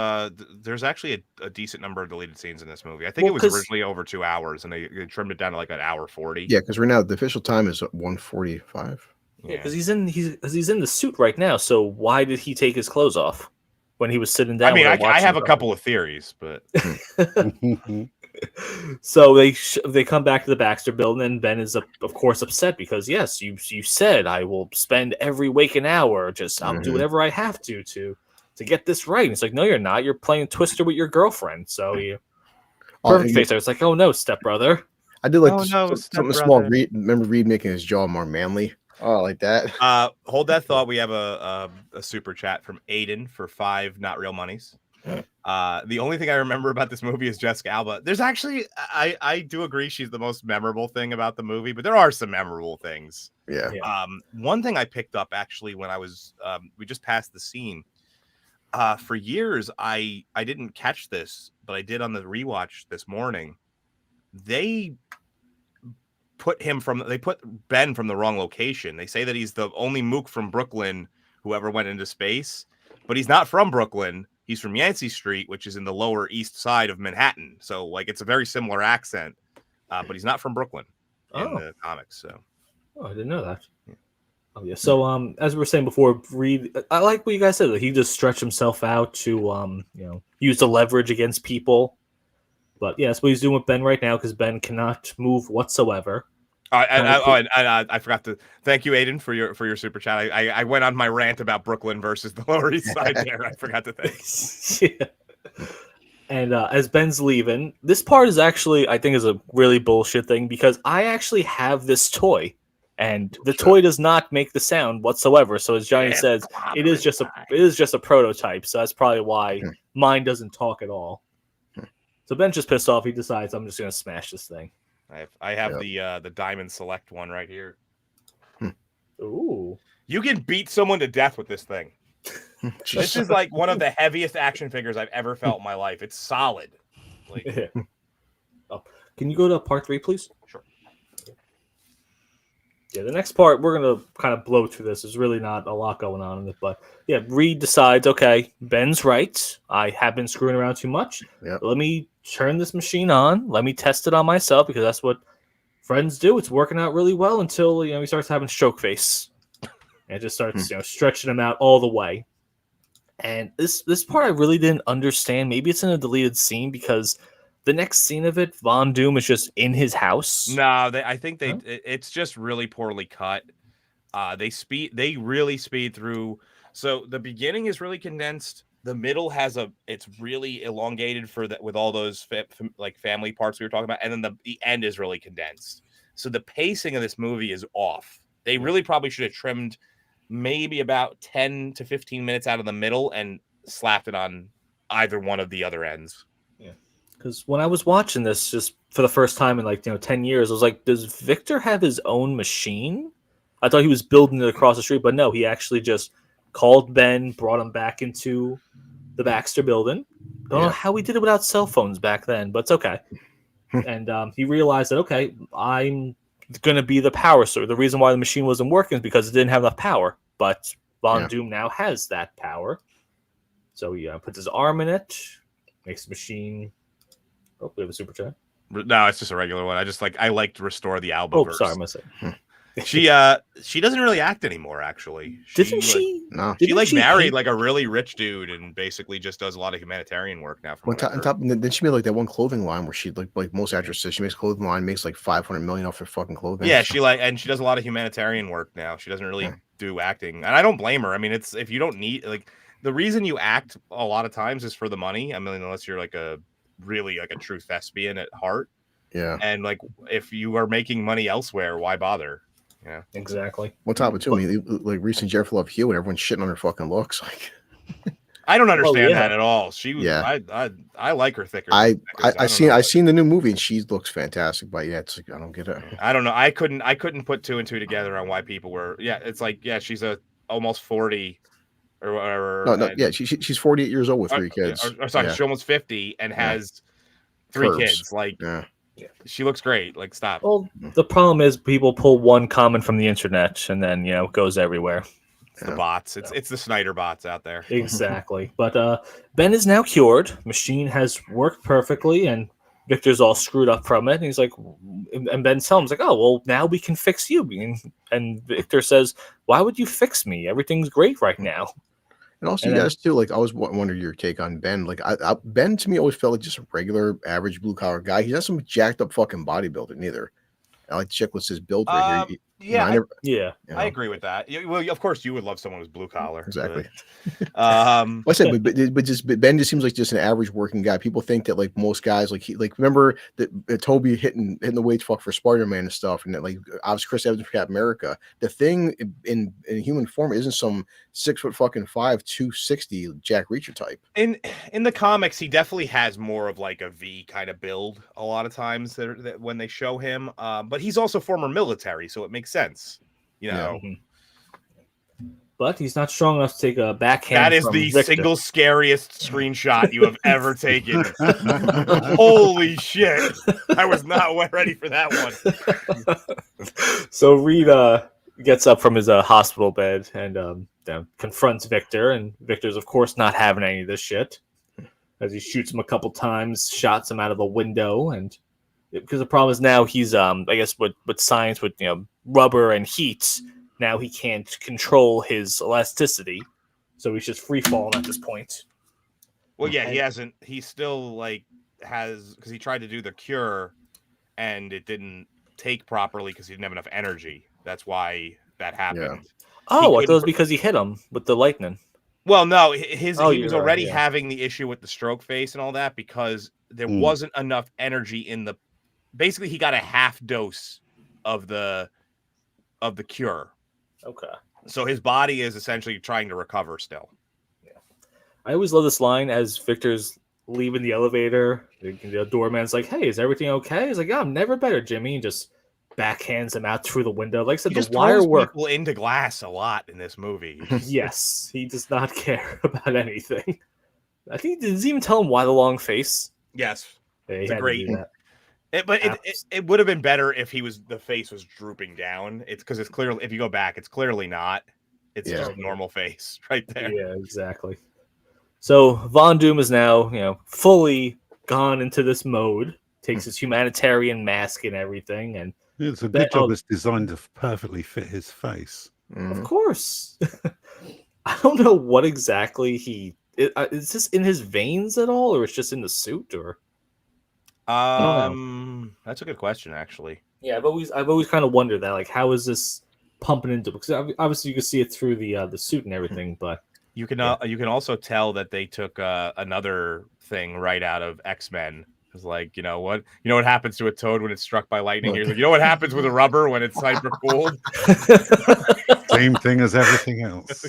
actually a decent number of deleted scenes in this movie. I think it was originally over 2 hours, and they trimmed it down to like an hour 40. yeah, because right now the official time is 1:45. Yeah, because he's in the suit right now. So why did he take his clothes off when he was sitting down? I mean, I have a couple of theories, but so they come back to the Baxter building, and Ben is of course upset because yes, you said I will spend every waking hour. I'll do whatever I have to get this right. And it's like, no, you're not. You're playing Twister with your girlfriend. So you perfect face. I was like, oh no, stepbrother. I did like something small. Remember Reed making his jaw more manly. Oh, like that. Hold that thought. We have a super chat from Aiden for 5 not real monies. The only thing I remember about this movie is Jessica Alba. There's actually, I do agree she's the most memorable thing about the movie, but there are some memorable things. Yeah. One thing I picked up actually when I was, we just passed the scene. For years, I didn't catch this, but I did on the rewatch this morning. They put Ben from the wrong location. They say that he's the only mook from Brooklyn who ever went into space, but he's not from Brooklyn. He's from Yancey Street, which is in the Lower East Side of Manhattan. So, like, it's a very similar accent, but he's not from Brooklyn in the comics. So, I didn't know that. Yeah. Oh yeah. So, as we were saying before, Reed, I like what you guys said. That he just stretched himself out to, use the leverage against people. But yeah, that's what he's doing with Ben right now because Ben cannot move whatsoever. I forgot to thank you, Aiden, for your super chat. I went on my rant about Brooklyn versus the Lower East Side there. I forgot to thank. Yeah. And as Ben's leaving, this part is actually, I think, is a really bullshit thing because I actually have this toy, and the toy does not make the sound whatsoever. So as Johnny says, it is just a prototype. So that's probably why mine doesn't talk at all. So Ben's just pissed off. He decides I'm just gonna smash this thing. I have the Diamond Select one right here. Ooh. You can beat someone to death with this thing. This is like one of the heaviest action figures I've ever felt in my life. It's solid. Like, oh, can you go to part 3, please? Sure. Yeah, the next part we're gonna kind of blow through this. There's really not a lot going on in it, but yeah, Reed decides, okay, Ben's right. I have been screwing around too much. Yep. Let me turn this machine on. Let me test it on myself because that's what friends do. It's working out really well until he starts having stroke face, and it just starts stretching him out all the way. And this part I really didn't understand. Maybe it's in a deleted scene because the next scene of it, Von Doom is just in his house. No, I think it's just really poorly cut. They really speed through. So the beginning is really condensed. The middle it's really elongated with all those like family parts we were talking about, and then the end is really condensed. So the pacing of this movie is off. They really probably should have trimmed maybe about 10 to 15 minutes out of the middle and slapped it on either one of the other ends. Yeah. Because when I was watching this just for the first time in 10 years, I was like, does Victor have his own machine? I thought he was building it across the street, but no, he actually just called Ben, brought him back into the Baxter building. Don't know how he did it without cell phones back then, but it's okay. And he realized that, okay, I'm going to be the power source. The reason why the machine wasn't working is because it didn't have enough power. But Von Doom now has that power. So he puts his arm in it, makes the machine. Oh, we have a super chat. No, it's just a regular one. I like to restore the Alba verse. Sorry, I missed it. She doesn't really act anymore, actually. Didn't she? No. She married like a really rich dude and basically just does a lot of humanitarian work now. Then she made like that one clothing line where she like most actresses, she makes a clothing line, makes like $500 million off her fucking clothing. Yeah, she does a lot of humanitarian work now. She doesn't really do acting, and I don't blame her. I mean, it's if you don't need the reason you act a lot of times is for the money. I mean, unless you're like a true thespian at heart. Yeah. And like if you are making money elsewhere, why bother? Yeah, exactly. On top of it, too, I mean, like recent Jennifer Love Hewitt, and everyone's shitting on her fucking looks. Like, I don't understand that at all. She was, I like her thicker. I seen the new movie and she looks fantastic, but it's like I don't get it. I don't know. I couldn't put two and two together on why people were. Yeah, it's like she's almost 40 or whatever. No, she's 48 years old with 3 kids. Sorry, she's almost 50 and has 3 kids. Like. Yeah. She looks great. Like, stop. Well, the problem is people pull one comment from the internet and then it goes everywhere. It's the bots. It's the Snyder bots out there. Exactly. But Ben is now cured. Machine has worked perfectly, and Victor's all screwed up from it. And he's like, and Ben tells him, he's like, oh, well, now we can fix you. And Victor says, why would you fix me? Everything's great right now. And also, you guys too. Like, I was wondering your take on Ben. Like, Ben to me always felt like just a regular, average blue collar guy. He's not some jacked up fucking bodybuilder neither. I like to check what's his build right here. I agree with that. Well, of course, you would love someone who's blue collar. Exactly. I said, but Ben just seems like just an average working guy. People think that like most guys, remember that Toby hitting the weights for Spider-Man and stuff, and that like obviously Chris Evans for Captain America. The thing in human form isn't some 6'5", 260 Jack Reacher type. In the comics, he definitely has more of like a V kind of build a lot of times that when they show him. But he's also former military, so it makes sense, But he's not strong enough to take a backhand. That is the single scariest screenshot you have ever taken. Holy shit! I was not ready for that one. So Reed gets up from his hospital bed and confronts Victor, and Victor's of course not having any of this shit. As he shoots him a couple times, shots him out of a window, and because the problem is now he's I guess with science with rubber and heat, now he can't control his elasticity, so he's just free falling at this point. Well, yeah, he hasn't. He still because he tried to do the cure, and it didn't take properly because he didn't have enough energy. That's why that happened. Yeah. Oh, I thought it was because he hit him with the lightning. Well, no, Oh, he was you're right, already yeah. having the issue with the stroke face and all that because there Mm. wasn't enough energy in the. Basically, he got a half dose of the cure, Okay. so his body is essentially trying to recover still. I always love this line as Victor's leaving the elevator. The doorman's like, "Hey, is everything okay?" He's like, "Yeah, I'm never better, Jimmy," and just backhands him out through the window. Like I said, He the just wire throws work. people into glass a lot in this movie. Yes, he does not care about anything. I think he doesn't even tell him why the long face. Yes, Yeah, he it's a had great. to do that. It would have been better if the face was drooping down. It's because it's clearly, if you go back, it's clearly not. It's Yeah. just a normal face right there. Yeah, exactly. So Von Doom is now, fully gone into this mode. Takes his humanitarian mask and everything, and It's a That- good job oh. it's designed to perfectly fit his face. of course, I don't know what exactly is this in his veins at all, or it's just in the suit, or don't That's a good question, actually. yeah. I've always kind of wondered that, like, how is this pumping into? Because obviously you can see it through the suit and everything, but You can Yeah. you can also tell that they took another thing right out of X-Men. It's like, you know what happens to a toad when it's struck by lightning? He's like, you know what happens with a rubber when it's hyper cooled? Same thing as everything else.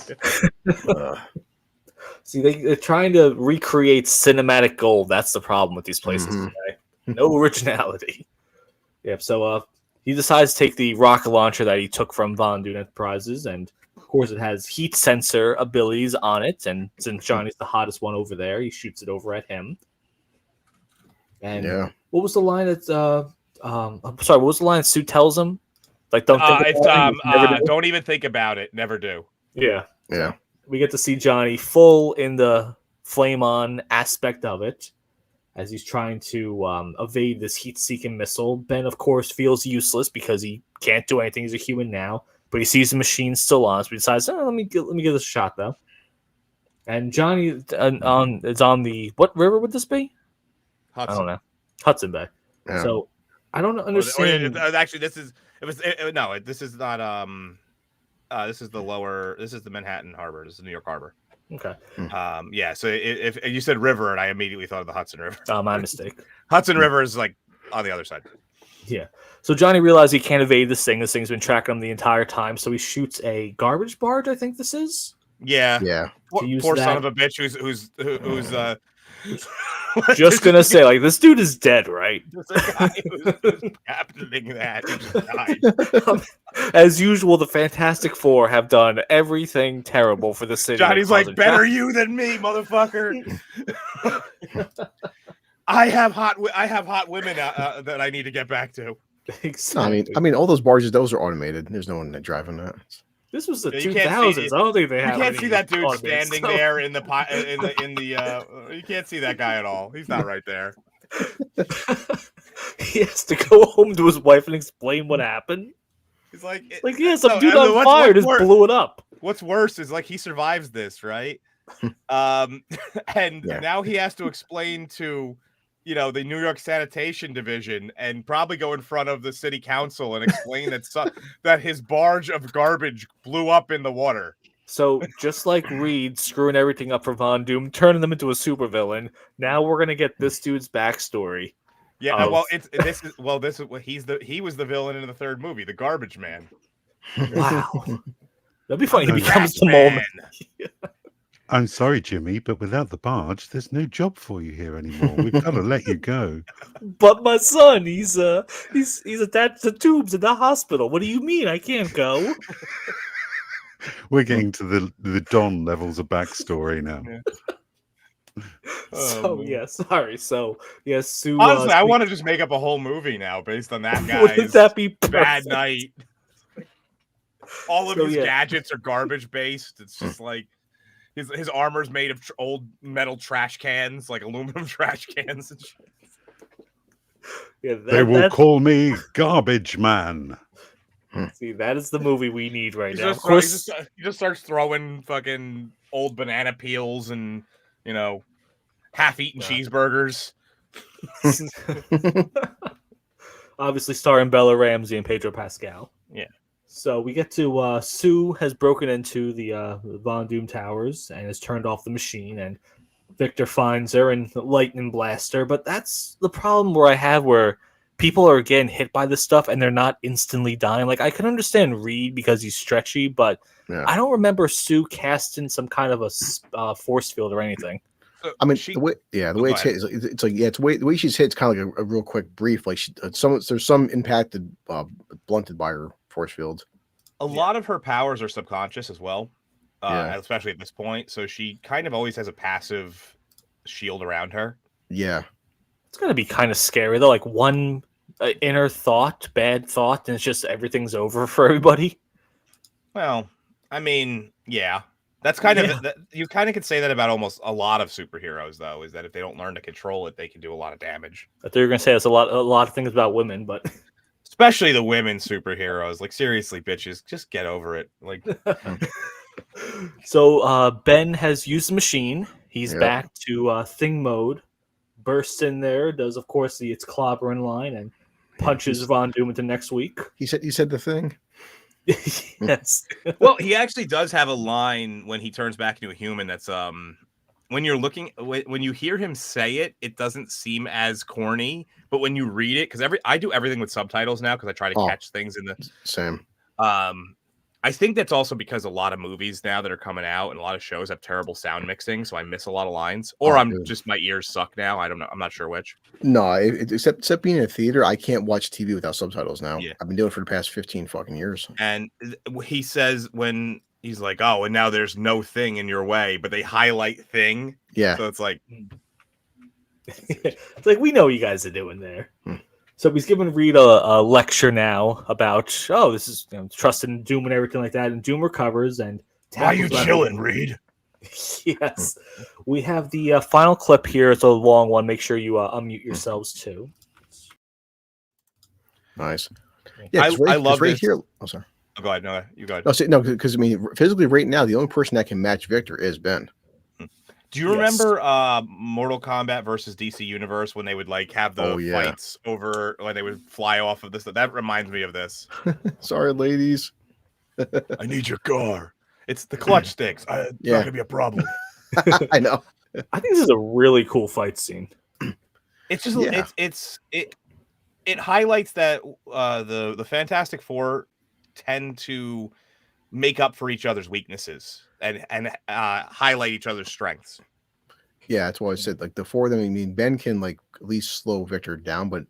see, they're trying to recreate cinematic gold. That's the problem with these places Mhm. today. No originality. Yep. So he decides to take the rocket launcher that he took from Von Doom Enterprises, and of course it has heat sensor abilities on it. And since Johnny's the hottest one over there, he shoots it over at him. And Yeah. what was the line that I'm sorry, what was the line Sue tells him? Like, don't think It's about it, never do. don't even think about it. Never do. Yeah. Yeah. We get to see Johnny full in the flame on aspect of it as he's trying to evade this heat-seeking missile. Ben, of course, feels useless because he can't do anything. He's a human now, but he sees the machine still on, so he decides, let me give this a shot, though. And Johnny is on the, what river would this be? Hudson. I don't know. Hudson Bay. Yeah. So I don't understand. Actually, this is no. This is not. This is the Manhattan Harbor. This is the New York Harbor. Okay. Yeah. So if you said river, and I immediately thought of the Hudson River. My mistake. Hudson River is like on the other side. Yeah. So Johnny realizes he can't evade this thing. This thing's been tracking him the entire time. So he shoots a garbage barge, I think this is. Yeah. Yeah. Poor son of a bitch who's just gonna say, like, this dude is dead, right? Just a guy who's captaining that. He just died. As usual, the Fantastic Four have done everything terrible for the city. Johnny's like, better you than me, motherfucker. I have hot women that I need to get back to. Exactly. I mean, all those barges, those are automated. There's no one driving that. This was the You 2000s. can't see- I don't think they You have. can't any see that dude automated standing stuff. there in the you can't see that guy at all. He's not right there. He has to go home to his wife and explain what happened. He's like, Yeah, some no, dude and on fire just blew it up. What's worse is, like, he survives this, right? And Yeah. now he has to explain to, the New York Sanitation Division, and probably go in front of the city council and explain that his barge of garbage blew up in the water. So just like Reed screwing everything up for Von Doom, turning them into a supervillain, now we're gonna get this dude's backstory. Yeah, of- he was the villain in the third movie, the Garbage Man. Wow. That'd be funny. He The becomes the Trash moment. Man. I'm sorry, Jimmy, but without the barge, there's no job for you here anymore. We've got to let you go. But my son, he's attached to tubes in the hospital. What do you mean I can't go? We're getting to the Don levels of backstory now. So man. yeah, sorry. So yes, Sue. Honestly, I want to just make up a whole movie now based on that Wouldn't guy's that be bad perfect? night. All of So, his yeah. gadgets are garbage based. It's just like his armor's made of old metal trash cans, like aluminum trash cans and shit. Yeah, They will call me Garbage Man. See, that is the movie we need right He now. just, Of course, he just starts throwing fucking old banana peels and half-eaten cheeseburgers. obviously starring Bella Ramsey and Pedro Pascal. Yeah. So we get to Sue has broken into the Von Doom Towers and has turned off the machine, and Victor finds her and lightning blasts her. But that's the problem where I have where people are getting hit by this stuff and they're not instantly dying. Like I can understand Reed because he's stretchy, but Yeah. I don't remember Sue casting some kind of a force field or anything. I mean, She- the way Go it's hit, ahead. it's like the way she's hit. It's kind of like a real quick brief. Like there's some impacted, blunted by her force field. A lot of her powers are subconscious as well, Yeah. especially at this point. So she kind of always has a passive shield around her. Yeah, It's gonna be kind of scary though. Like one inner thought, bad thought, and it's just everything's over for everybody. Well, I mean, yeah, that's kind of you kind of could say that about almost a lot of superheroes, though. Is that if they don't learn to control it, they can do a lot of damage. I thought you were gonna say it's a lot of things about women, but Especially the women superheroes. Like seriously, bitches, just get over it. Like, so Ben has used the machine. He's Yep. back to thing mode. Bursts in there, does of course the it's clobbering line and punches Von Doom into next week. he said the thing. Yes. well, he actually does have a line when he turns back into a human. That's when you're looking when you hear him say it, it doesn't seem as corny. But when you read it, because I do everything with subtitles now because I try to catch things in the Same. I think that's also because a lot of movies now that are coming out and a lot of shows have terrible sound mixing, so I miss a lot of lines. Or Dude. just my ears suck now. I don't know. I'm not sure which. No, except being in a theater, I can't watch TV without subtitles now. Yeah. I've been doing it for the past 15 fucking years. And he says when he's like, "Oh, and now there's no thing in your way," but they highlight thing. Yeah. So it's like, It's like we know what you guys are doing there. So he's giving Reed a lecture now about this is trusting Doom and everything like that, and Doom recovers and Reed? Yes, we have the final clip here. It's a long one. Make sure you unmute yourselves too. Nice. I Yeah, I love right this. here. Oh, sorry. Oh, go ahead. No, you go ahead. No, because I mean, physically, right now, the only person that can match Victor is Ben. Do you remember Mortal Kombat versus DC Universe when they would like have the fights over when they would fly off of this? That reminds me of this. Sorry, ladies. I need your car. It's the clutch sticks. It's not gonna be a problem. I know. I think this is a really cool fight scene. It's just it highlights that the Fantastic Four tend to make up for each other's weaknesses and highlight each other's strengths. Yeah, that's why I said like the four of them. I mean, Ben can like at least slow Victor down, but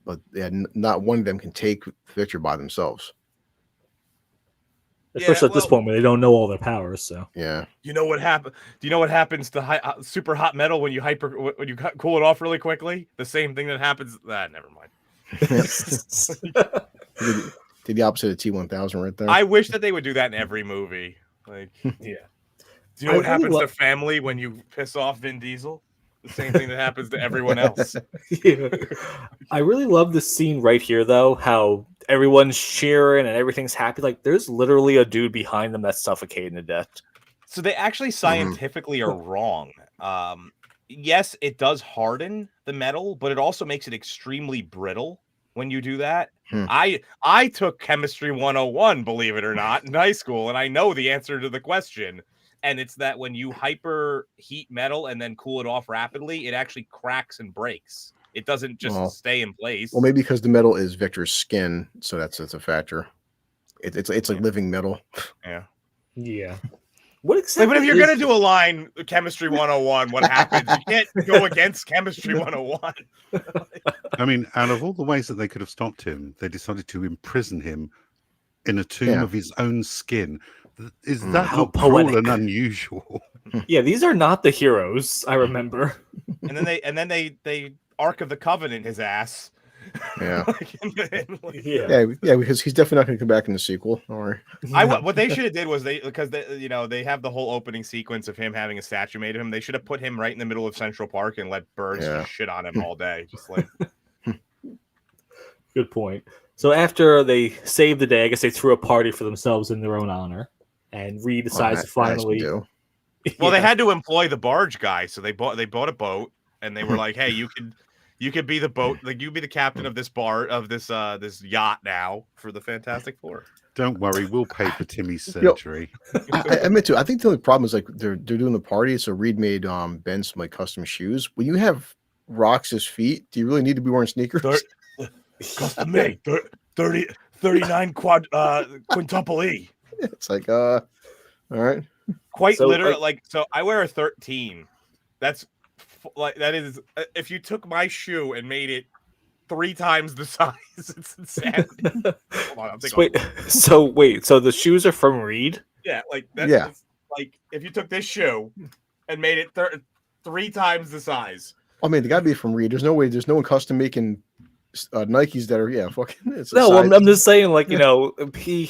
not one of them can take Victor by themselves. Especially at this point where they don't know all their powers. So yeah, you know what happened? Do you know what happens to super hot metal when you cool it off really quickly? The same thing that happens. Never mind. did the opposite of T-1000 right there. I wish that they would do that in every movie. Like, yeah. Do you know what happens to family when you piss off Vin Diesel? The same thing that happens to everyone else. Yeah. I really love this scene right here, though. How everyone's cheering and everything's happy. Like, there's literally a dude behind them that's suffocating to death. So they actually scientifically are wrong. Yes, it does harden the metal, but it also makes it extremely brittle when you do that. I took chemistry 101, believe it or not, in high school, and I know the answer to the question. And it's that when you hyper heat metal and then cool it off rapidly, it actually cracks and breaks. It doesn't just stay in place. Well, maybe because the metal is Victor's skin, so that's a factor. It's like living metal. Yeah. Yeah. What exactly? But if you're gonna do a line, chemistry 101, what happens? You can't go against chemistry 101. I mean, out of all the ways that they could have stopped him, they decided to imprison him in a tomb of his own skin. Is that not cruel and unusual? Yeah, these are not the heroes. I remember. And then they Ark of the Covenant his ass. Yeah. Yeah, because he's definitely not going to come back in the sequel. Or what they should have did was they have the whole opening sequence of him having a statue made of him. They should have put him right in the middle of Central Park and let birds just shit on him all day. Just like good point. So after they saved the day, I guess they threw a party for themselves in their own honor, and Reed decides to finally. Well, they had to employ the barge guy, so they bought a boat, and they were like, "Hey, you could be the boat, like you be the captain of this this yacht now for the Fantastic Four." Don't worry, we'll pay for Timmy's Yo. surgery. I admit to. I think the only problem is like they're doing the party. So Reed made Ben some like custom shoes. When you have Rox's feet, do you really need to be wearing sneakers? Custom made 39 quintuple E. It's like all right. Quite So, literally, like so. I wear a 13. That's like that is if you took my shoe and made it 3 times the size, it's insanity. Hold on, I'm thinking. So the shoes are from Reed. Yeah, like that's Yeah. like if you took this shoe and made it 3 times the size. I mean, they gotta be from Reed. There's no way. There's no one custom making Nikes that are fucking. It's a No, size. I'm just saying, like, you know, he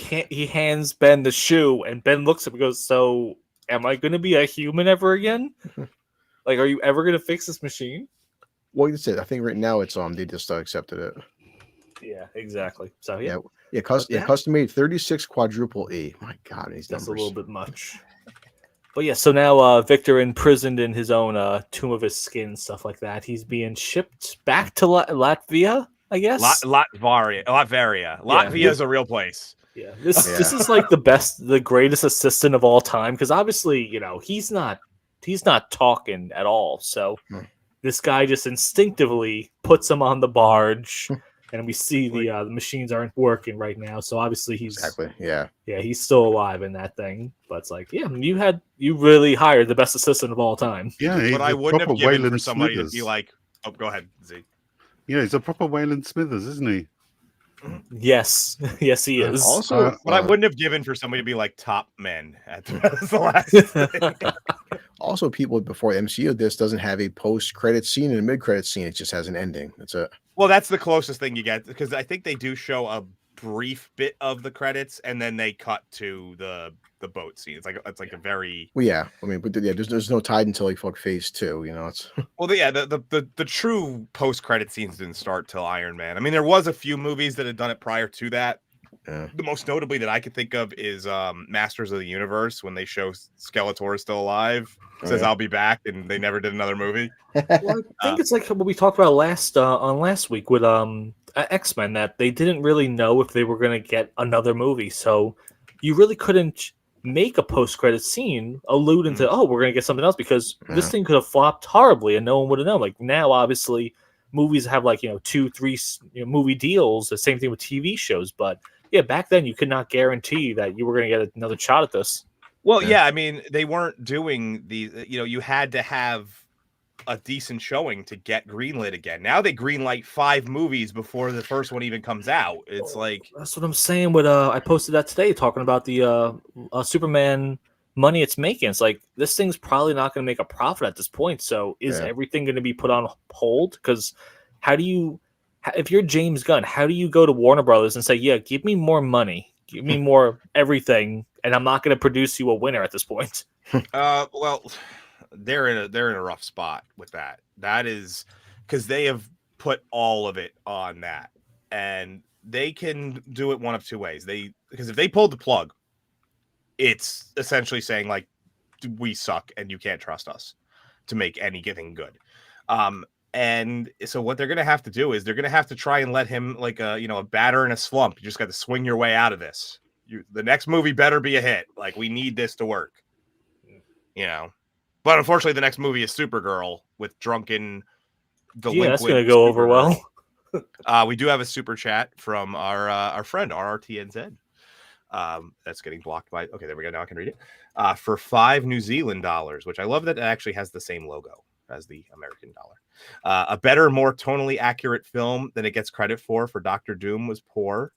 hands Ben the shoe, and Ben looks at him and goes, "So, am I going to be a human ever again? Like, are you ever going to fix this machine?" Well, that's it. I think right now it's they just accepted it. Yeah, exactly. So Yeah, custom made 36 quadruple E. My God, these that's numbers. a little bit much. But yeah, so now Victor imprisoned in his own tomb of his skin, stuff like that. He's being shipped back to Latvia, I guess. Latveria. Latvia is a real place. Yeah, this is like the greatest assistant of all time, because obviously, you know, he's not talking at all. So this guy just instinctively puts him on the barge, and we see the machines aren't working right now. So obviously he's he's still alive in that thing. But it's like, yeah, you really hired the best assistant of all time. Yeah, But I wouldn't have given for somebody to be like, oh, go ahead, Z. Yeah, he's a proper Wayland Smithers, isn't he? Yes, yes, he is. Also, But I wouldn't have given for somebody to be like top men at the last thing. Also, people before the MCU, this doesn't have a post-credit scene and a mid-credit scene. It just has an ending. That's it. Well, that's the closest thing you get, because I think they do show a brief bit of the credits and then they cut to the boat scene. It's like a very I mean, but there's no tide until like phase 2. You know, it's the true post credit scenes didn't start till Iron Man. I mean, there was a few movies that had done it prior to that. Yeah. The most notably that I could think of is Masters of the Universe, when they show Skeletor is still alive, says I'll be back, and they never did another movie. Well, I think it's like what we talked about last week with X-Men, that they didn't really know if they were going to get another movie, so you really couldn't make a post-credit scene alluding to, oh, we're going to get something else, because this thing could have flopped horribly and no one would have known. Like now, obviously, movies have like 2-3 movie deals. The same thing with TV shows, but yeah, back then you could not guarantee that you were going to get another shot at this. Well, yeah, I mean, they weren't doing you had to have a decent showing to get greenlit again. Now they greenlight 5 movies before the first one even comes out. It's like, that's what I'm saying. With I posted that today, talking about the Superman money it's making. It's like, this thing's probably not going to make a profit at this point. So is everything going to be put on hold? Because if you're James Gunn, how do you go to Warner Brothers and say, yeah, give me more money, give me more everything, and I'm not going to produce you a winner at this point? well, they're in a rough spot with that. That is because they have put all of it on that, and they can do it one of 2 ways. Because if they pulled the plug, it's essentially saying like, we suck and you can't trust us to make anything good. And so what they're going to have to do is they're going to have to try and let him like a batter in a slump. You just got to swing your way out of this. The next movie better be a hit. Like, we need this to work, But unfortunately, the next movie is Supergirl with drunken delinquent. Yeah, that's going to go over well. We do have a super chat from our friend RRTNZ. That's getting blocked by. Okay, there we go. Now I can read it. For $5 New Zealand dollars, which I love that it actually has the same logo as the American dollar. A better, more tonally accurate film than it gets credit for Doctor Doom was poor.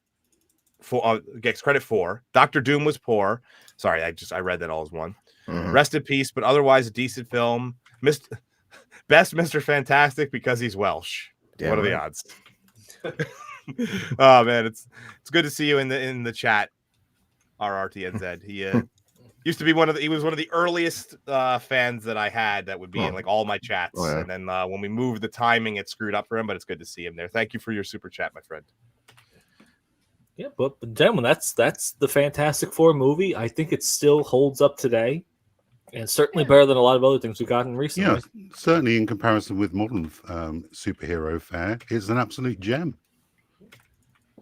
Gets credit for Doctor Doom was poor. Sorry, I read that all as one. Rest in peace, but otherwise a decent film. Best Mr. Fantastic because he's Welsh. What are the odds? Oh man, it's good to see you in the chat, RRTNZ. He used to be he was one of the earliest fans that I had that would be in like all my chats. Oh, yeah. And then when we moved the timing, it screwed up for him, but it's good to see him there. Thank you for your super chat, my friend. Yeah, but gentlemen, that's the Fantastic Four movie. I think it still holds up today, and certainly better than a lot of other things we've gotten recently. Yeah, certainly in comparison with modern superhero fare, it's an absolute gem.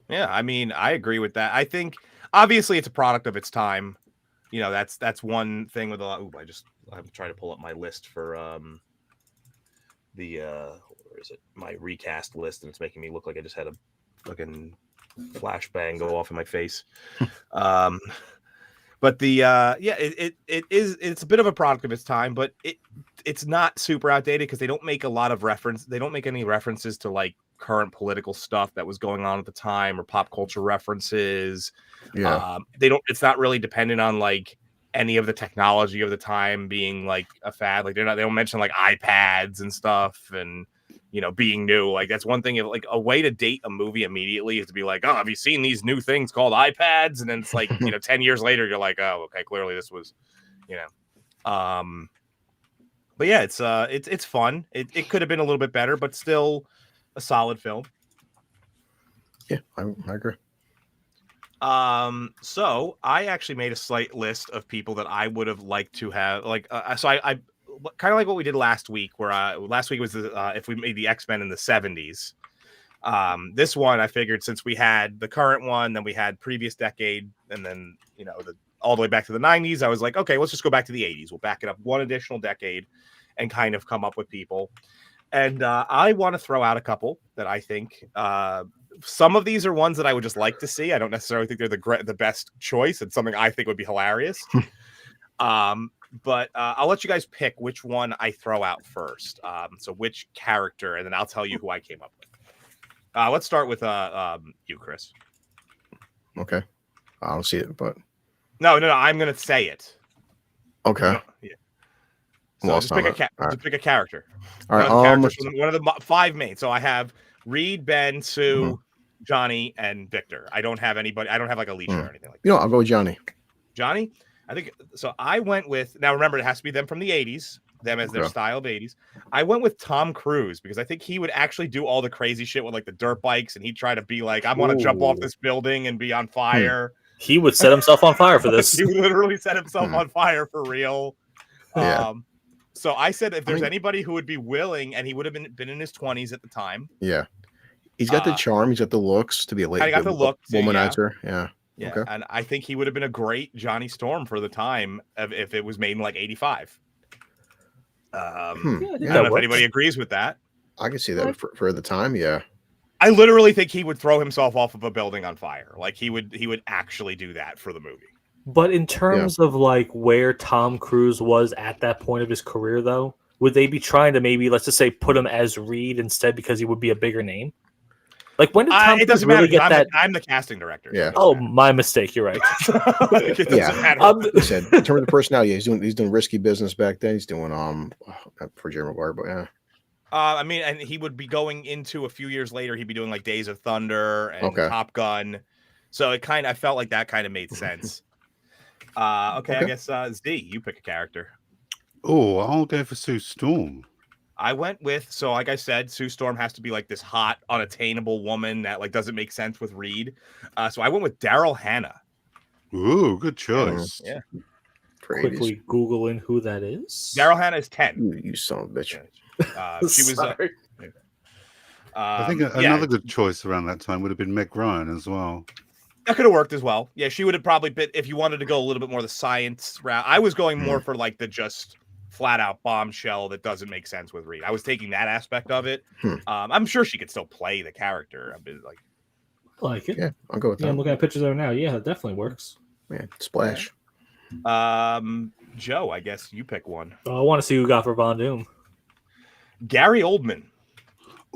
Yeah, I mean, I agree with that. I think obviously it's a product of its time. You know, that's one thing with a lot. I'm trying to pull up my list for the where is it? My recast list, and it's making me look like I just had a fucking flashbang go off in my face. But the it's a bit of a product of its time, but it's not super outdated because they don't make any references to like current political stuff that was going on at the time or pop culture references. It's not really dependent on like any of the technology of the time being like a fad. Like they don't mention like iPads and stuff and being new. Like that's one thing. Like a way to date a movie immediately is to be like, oh, have you seen these new things called iPads? And then it's like 10 years later you're like, oh, okay, clearly this was but yeah, it's fun. It could have been a little bit better, but still a solid film. Yeah, I agree. So I actually made a slight list of people that I would have liked to have so I kind of like what we did last week, where last week was if we made the X-Men in the 70s. This one I figured, since we had the current one, then we had previous decade, and then all the way back to the 90s, I was like, okay, let's just go back to the 80s. We'll back it up one additional decade and kind of come up with people. And I want to throw out a couple that I think some of these are ones that I would just like to see. I don't necessarily think they're the best choice. It's something I think would be hilarious. But I'll let you guys pick which one I throw out first. So which character, and then I'll tell you who I came up with. Let's start with you, Chris. Okay. I don't see it, but no, I'm gonna say it. Okay. Yeah. So just pick a character. All right. One of the 5 main. So I have Reed, Ben, Sue, Johnny, and Victor. I don't have anybody. I don't have like Alicia or anything like that. I'll go with Johnny. Johnny? I think so. I went with, now remember, it has to be them from the 80s, them as their style of 80s. I went with Tom Cruise because I think he would actually do all the crazy shit with like the dirt bikes, and he'd try to be like, I want to jump off this building and be on fire. He would set himself on fire for this. He would literally set himself on fire for real. Yeah. So I said if there's anybody who would be willing, and he would have been in his 20s at the time. Yeah. He's got the charm. He's got the looks to be a lady. I got the look. Womanizer. Yeah. Yeah. Okay. And I think he would have been a great Johnny Storm for the time if it was made in like 85. I don't know if anybody agrees with that. I can see that for the time. Yeah. I literally think he would throw himself off of a building on fire. Like he would actually do that for the movie. But in terms of like where Tom Cruise was at that point of his career, though, would they be trying to maybe, let's just say, put him as Reed instead because he would be a bigger name? Like when did Tom Cruise really get that? I'm the casting director. Yeah. Oh, my mistake. You're right. He said in terms of personality, he's doing risky business back then. He's doing for Jerry Maguire, but yeah. I mean, and he would be going into a few years later. He'd be doing like Days of Thunder and Top Gun. So I felt like that kind of made sense. Okay, I guess Z, you pick a character. Oh, I'll go for Sue Storm. I went with, so like I said, Sue Storm has to be like this hot, unattainable woman that like doesn't make sense with Reed. So I went with Daryl Hannah. Ooh, good choice. Yeah. Quickly Googling who that is. Daryl Hannah is 10. You son of a bitch. She was. I think another good choice around that time would have been Meg Ryan as well. That could have worked as well. Yeah, she would have probably been, if you wanted to go a little bit more the science route. I was going more for like the just flat out bombshell that doesn't make sense with Reed. I was taking that aspect of it. I'm sure she could still play the character. I like it. Yeah, I'll go with that. I'm looking at pictures of her now. Yeah, it definitely works. Man, splash. Joe, I guess you pick one. I want to see who got for Von Doom. Gary Oldman.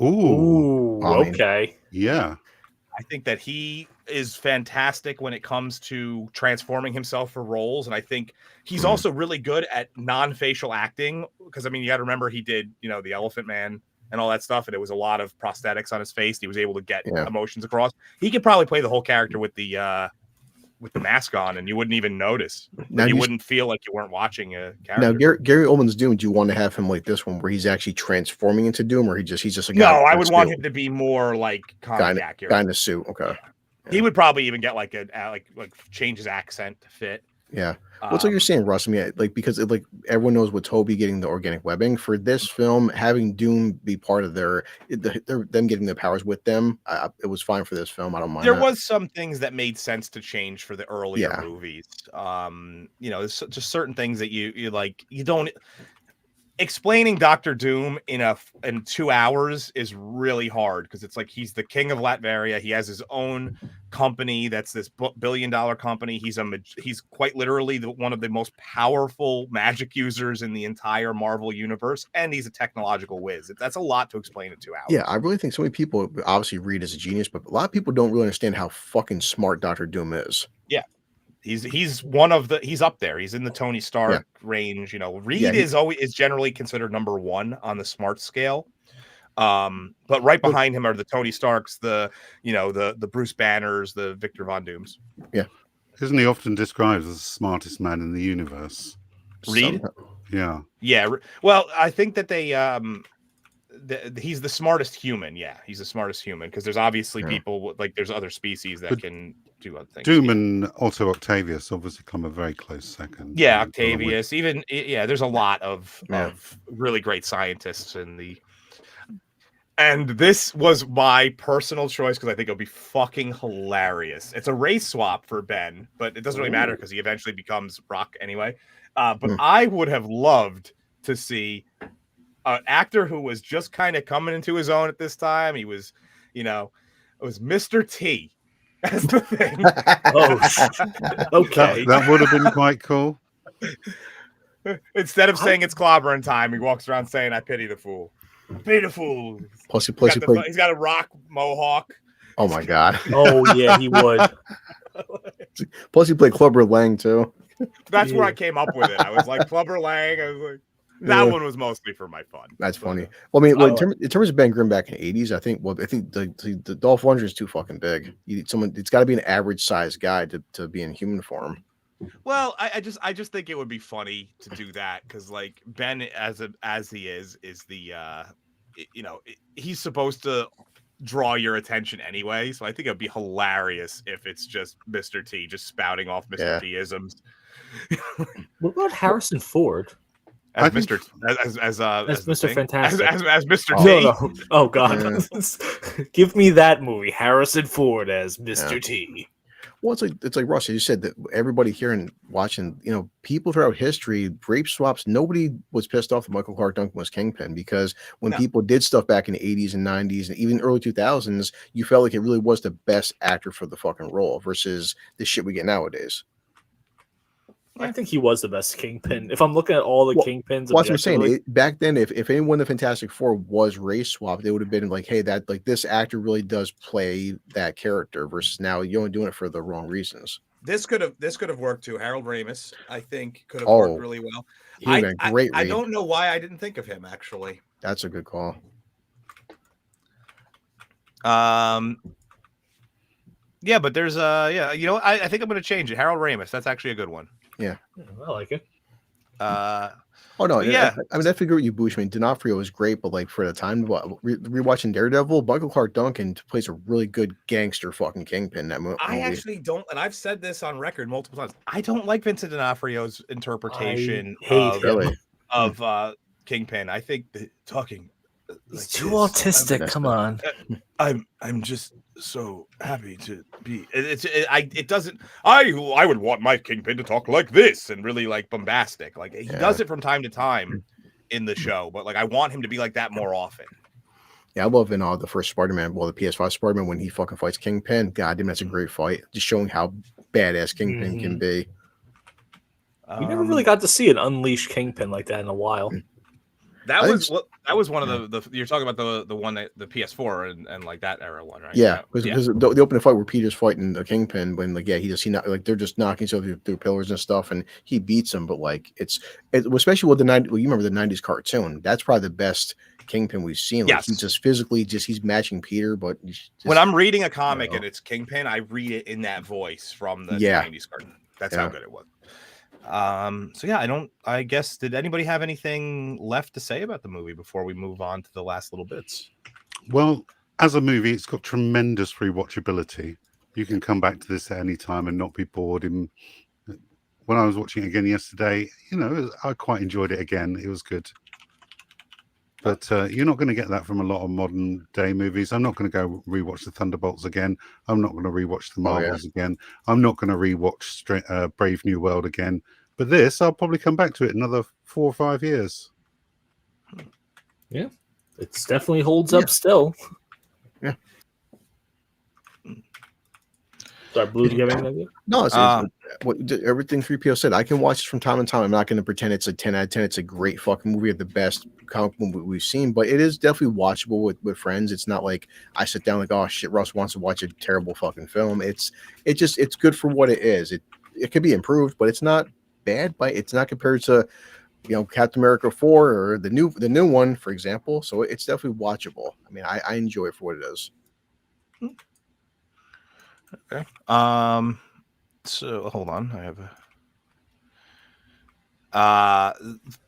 Ooh, okay. Yeah. I think that he is fantastic when it comes to transforming himself for roles. And I think he's also really good at non-facial acting. Because, I mean, you got to remember he did, the Elephant Man and all that stuff. And it was a lot of prosthetics on his face. He was able to get emotions across. He could probably play the whole character with the mask on, and you wouldn't even notice. Now you wouldn't feel like you weren't watching a character. Now, Gary Oldman's Doom, do you want to have him like this one where he's actually transforming into Doom, or he's just a guy? No, I would want him to be more like comic accurate. Guy in a suit. Okay. He would probably even get like like change his accent to fit. Yeah. What's what you're saying, Russ? I mean, like, because like everyone knows with Toby getting the organic webbing for this film, having Doom be part of them getting the powers with them, it was fine for this film. I don't mind. There was some things that made sense to change for the earlier Yeah. movies. There's just certain things that you like. You don't explaining Doctor Doom in 2 hours is really hard because it's like he's the king of Latveria. He has his own company that's this billion-dollar company. He's quite literally one of the most powerful magic users in the entire Marvel universe, and he's a technological whiz. That's a lot to explain in 2 hours. Yeah, I really think so many people obviously read as a genius, but a lot of people don't really understand how fucking smart Doctor Doom is. Yeah. He's one of the he's up there. He's in the Tony Stark range. Reed is generally considered number 1 on the smart scale. But right behind him are the Tony Starks, the Bruce Banners, the Victor Von Dooms. Yeah. Isn't he often described as the smartest man in the universe? Reed? Yeah. Yeah. Well, I think that he's the smartest human. Yeah, he's the smartest human because there's obviously people like there's other species that can do other things. Doom and Otto Octavius obviously come a very close second. Yeah, Octavius. There's a lot of really great scientists in the. And this was my personal choice because I think it'll be fucking hilarious. It's a race swap for Ben, but it doesn't really matter because he eventually becomes Brock anyway. But I would have loved to see an actor who was just kind of coming into his own at this time. He was, it was Mr. T. That's the thing. Okay. That would have been quite cool. Instead of saying it's clobbering time, he walks around saying, "I pity the fool." Pity the fool. Plus, he's got a rock mohawk. Oh my god. Oh yeah, he would. Plus, he played Clubber Lang too. That's where I came up with it. I was like Clubber Lang. I was like, that one was mostly for my fun. That's funny. Well, I mean, in terms of Ben Grimm back in the 80s, I think the Dolph Lundgren is too fucking big. You need someone. It's got to be an average sized guy to be in human form. Well, I just think it would be funny to do that because like Ben as he is the he's supposed to draw your attention anyway. So I think it'd be hilarious if it's just Mr. T just spouting off Mr. T-isms. What about Harrison Ford? As Mr. Fantastic. As Mr. T. No. Oh god. Give me that movie. Harrison Ford as Mr. T. Well, it's like Russ, you said that everybody here and watching, people throughout history, rape swaps, nobody was pissed off that Michael Clark Duncan was Kingpin because when people did stuff back in the 80s and 90s and even early 2000s, you felt like it really was the best actor for the fucking role versus the shit we get nowadays. I think he was the best Kingpin. If I'm looking at all the Kingpins, what I'm saying, back then, if anyone in the Fantastic Four was race swapped, they would have been like, "Hey, that this actor really does play that character." Versus now, you're only doing it for the wrong reasons. This could have worked too. Harold Ramis, I think, could have worked really well. I don't know why I didn't think of him actually. That's a good call. Yeah, but there's I think I'm going to change it. Harold Ramis. That's actually a good one. Yeah, I like it. Oh no, yeah. I mean, I figure you, Bush. I mean, D'Onofrio was great, but like for the time, rewatching Daredevil, Michael Clark Duncan plays a really good gangster fucking Kingpin. That movie. I actually don't, and I've said this on record multiple times. I don't like Vincent D'Onofrio's interpretation of Kingpin. I think the talking. He's too autistic. Come on. I'm just so happy to be. It doesn't. I would want my Kingpin to talk like this and really like bombastic. Like he does it from time to time in the show, but like I want him to be like that more often. Yeah, I love in the first Spider-Man, the PS5 Spider-Man when he fucking fights Kingpin. God damn, that's a great fight. Just showing how badass Kingpin can be. We never really got to see an unleashed Kingpin like that in a while. That was one of the you're talking about the one that the PS4 and like that era one, right? Yeah, because the opening fight where Peter's fighting the Kingpin when they're just knocking each other through pillars and stuff, and he beats him. But like especially with the 90s, you remember the 90s cartoon? That's probably the best Kingpin we've seen. Like he's just physically he's matching Peter. But when I'm reading a comic and it's Kingpin, I read it in that voice from the 90s cartoon. That's how good it was. I guess, did anybody have anything left to say about the movie before we move on to the last little bits? Well, as a movie, it's got tremendous rewatchability. You can come back to this at any time and not be bored in when I was watching it again yesterday, I quite enjoyed it again. It was good. But you're not going to get that from a lot of modern day movies. I'm not going to go rewatch the Thunderbolts again. I'm not going to rewatch the Marvels again. I'm not going to rewatch Brave New World again. But this, I'll probably come back to it another 4 or 5 years. Yeah, it definitely holds up still. Yeah. Sorry, Blue, do you have anything? No, everything 3PO said. I can watch it from time to time. I'm not going to pretend it's a 10 out of 10. It's a great fucking movie, of the best comic movie we've seen, but it is definitely watchable with friends. It's not like I sit down like, oh shit, Russ wants to watch a terrible fucking film. It's good for what it is. It could be improved, but it's not bad. But it's not compared to Captain America 4 or the new one, for example. So it's definitely watchable. I mean, I enjoy it for what it is. Okay. So hold on, I have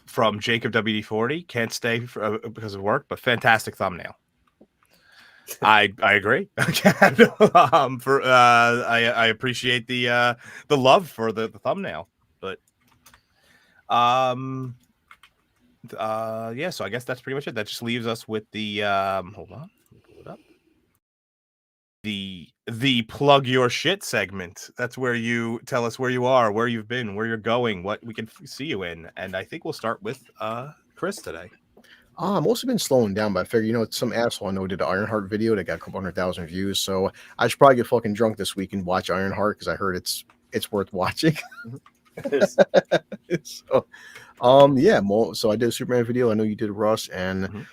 from Jacob WD40. Can't stay because of work, but fantastic thumbnail. I agree. I appreciate the love for the thumbnail, but yeah. So I guess that's pretty much it. That just leaves us with the hold on, pull it up. The plug your shit segment. That's where you tell us where you are, where you've been, where you're going, what we can see you in. And I think we'll start with Chris today. I've mostly been slowing down, but I figure, some asshole I know did an Ironheart video that got a couple 100,000 views. So I should probably get fucking drunk this week and watch Ironheart because I heard it's worth watching. So, yeah. So I did a Superman video. I know you did, Russ, and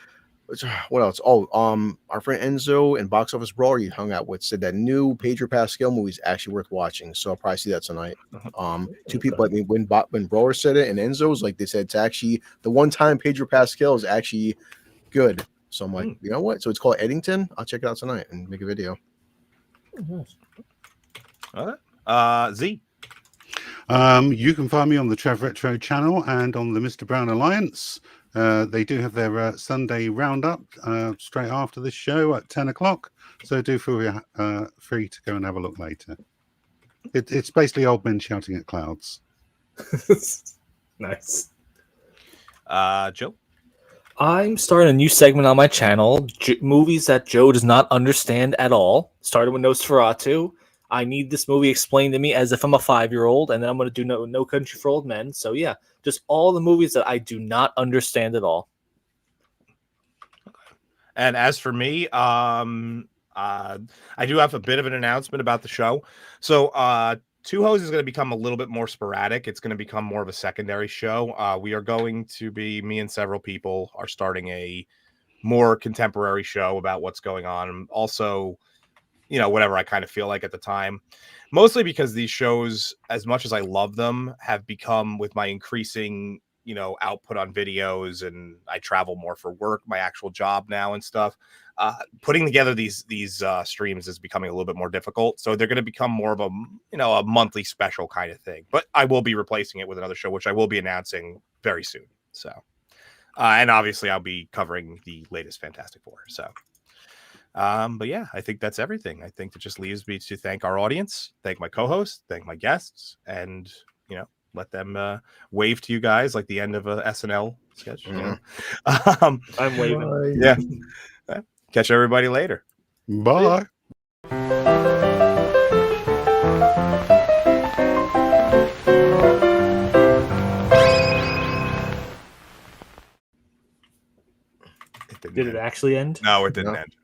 what else? Oh, our friend Enzo and Box Office Brawler you hung out with said that new Pedro Pascal movie is actually worth watching. So I'll probably see that tonight. Two people, when Brawler said it and Enzo's like, they said it's actually the one time Pedro Pascal is actually good. So I'm like, you know what? So it's called Eddington. I'll check it out tonight and make a video. All right. Z. You can find me on the Trev Retro channel and on the Mr. Brown Alliance. They do have their Sunday roundup straight after this show at 10 o'clock. So do feel free to go and have a look later. It's basically old men shouting at clouds. Nice. Joe? I'm starting a new segment on my channel, movies that Joe does not understand at all. Started with Nosferatu. I need this movie explained to me as if I'm a 5-year-old, and then I'm going to do No Country for Old Men. So yeah, just all the movies that I do not understand at all. And as for me, I do have a bit of an announcement about the show. So Two Hoes is going to become a little bit more sporadic. It's going to become more of a secondary show. We are going to be, me and several people are starting a more contemporary show about what's going on. And also, whatever I kind of feel like at the time, mostly because these shows, as much as I love them, have become, with my increasing, output on videos, and I travel more for work, my actual job now and stuff, putting together these streams is becoming a little bit more difficult. So they're going to become more of a monthly special kind of thing, but I will be replacing it with another show, which I will be announcing very soon. So, and obviously I'll be covering the latest Fantastic Four. So, but yeah, I think that's everything. I think it just leaves me to thank our audience, thank my co-hosts, thank my guests, and let them wave to you guys like the end of a SNL sketch. I'm waving. Yeah. Catch everybody later. Bye. Did it actually end? No, it didn't end.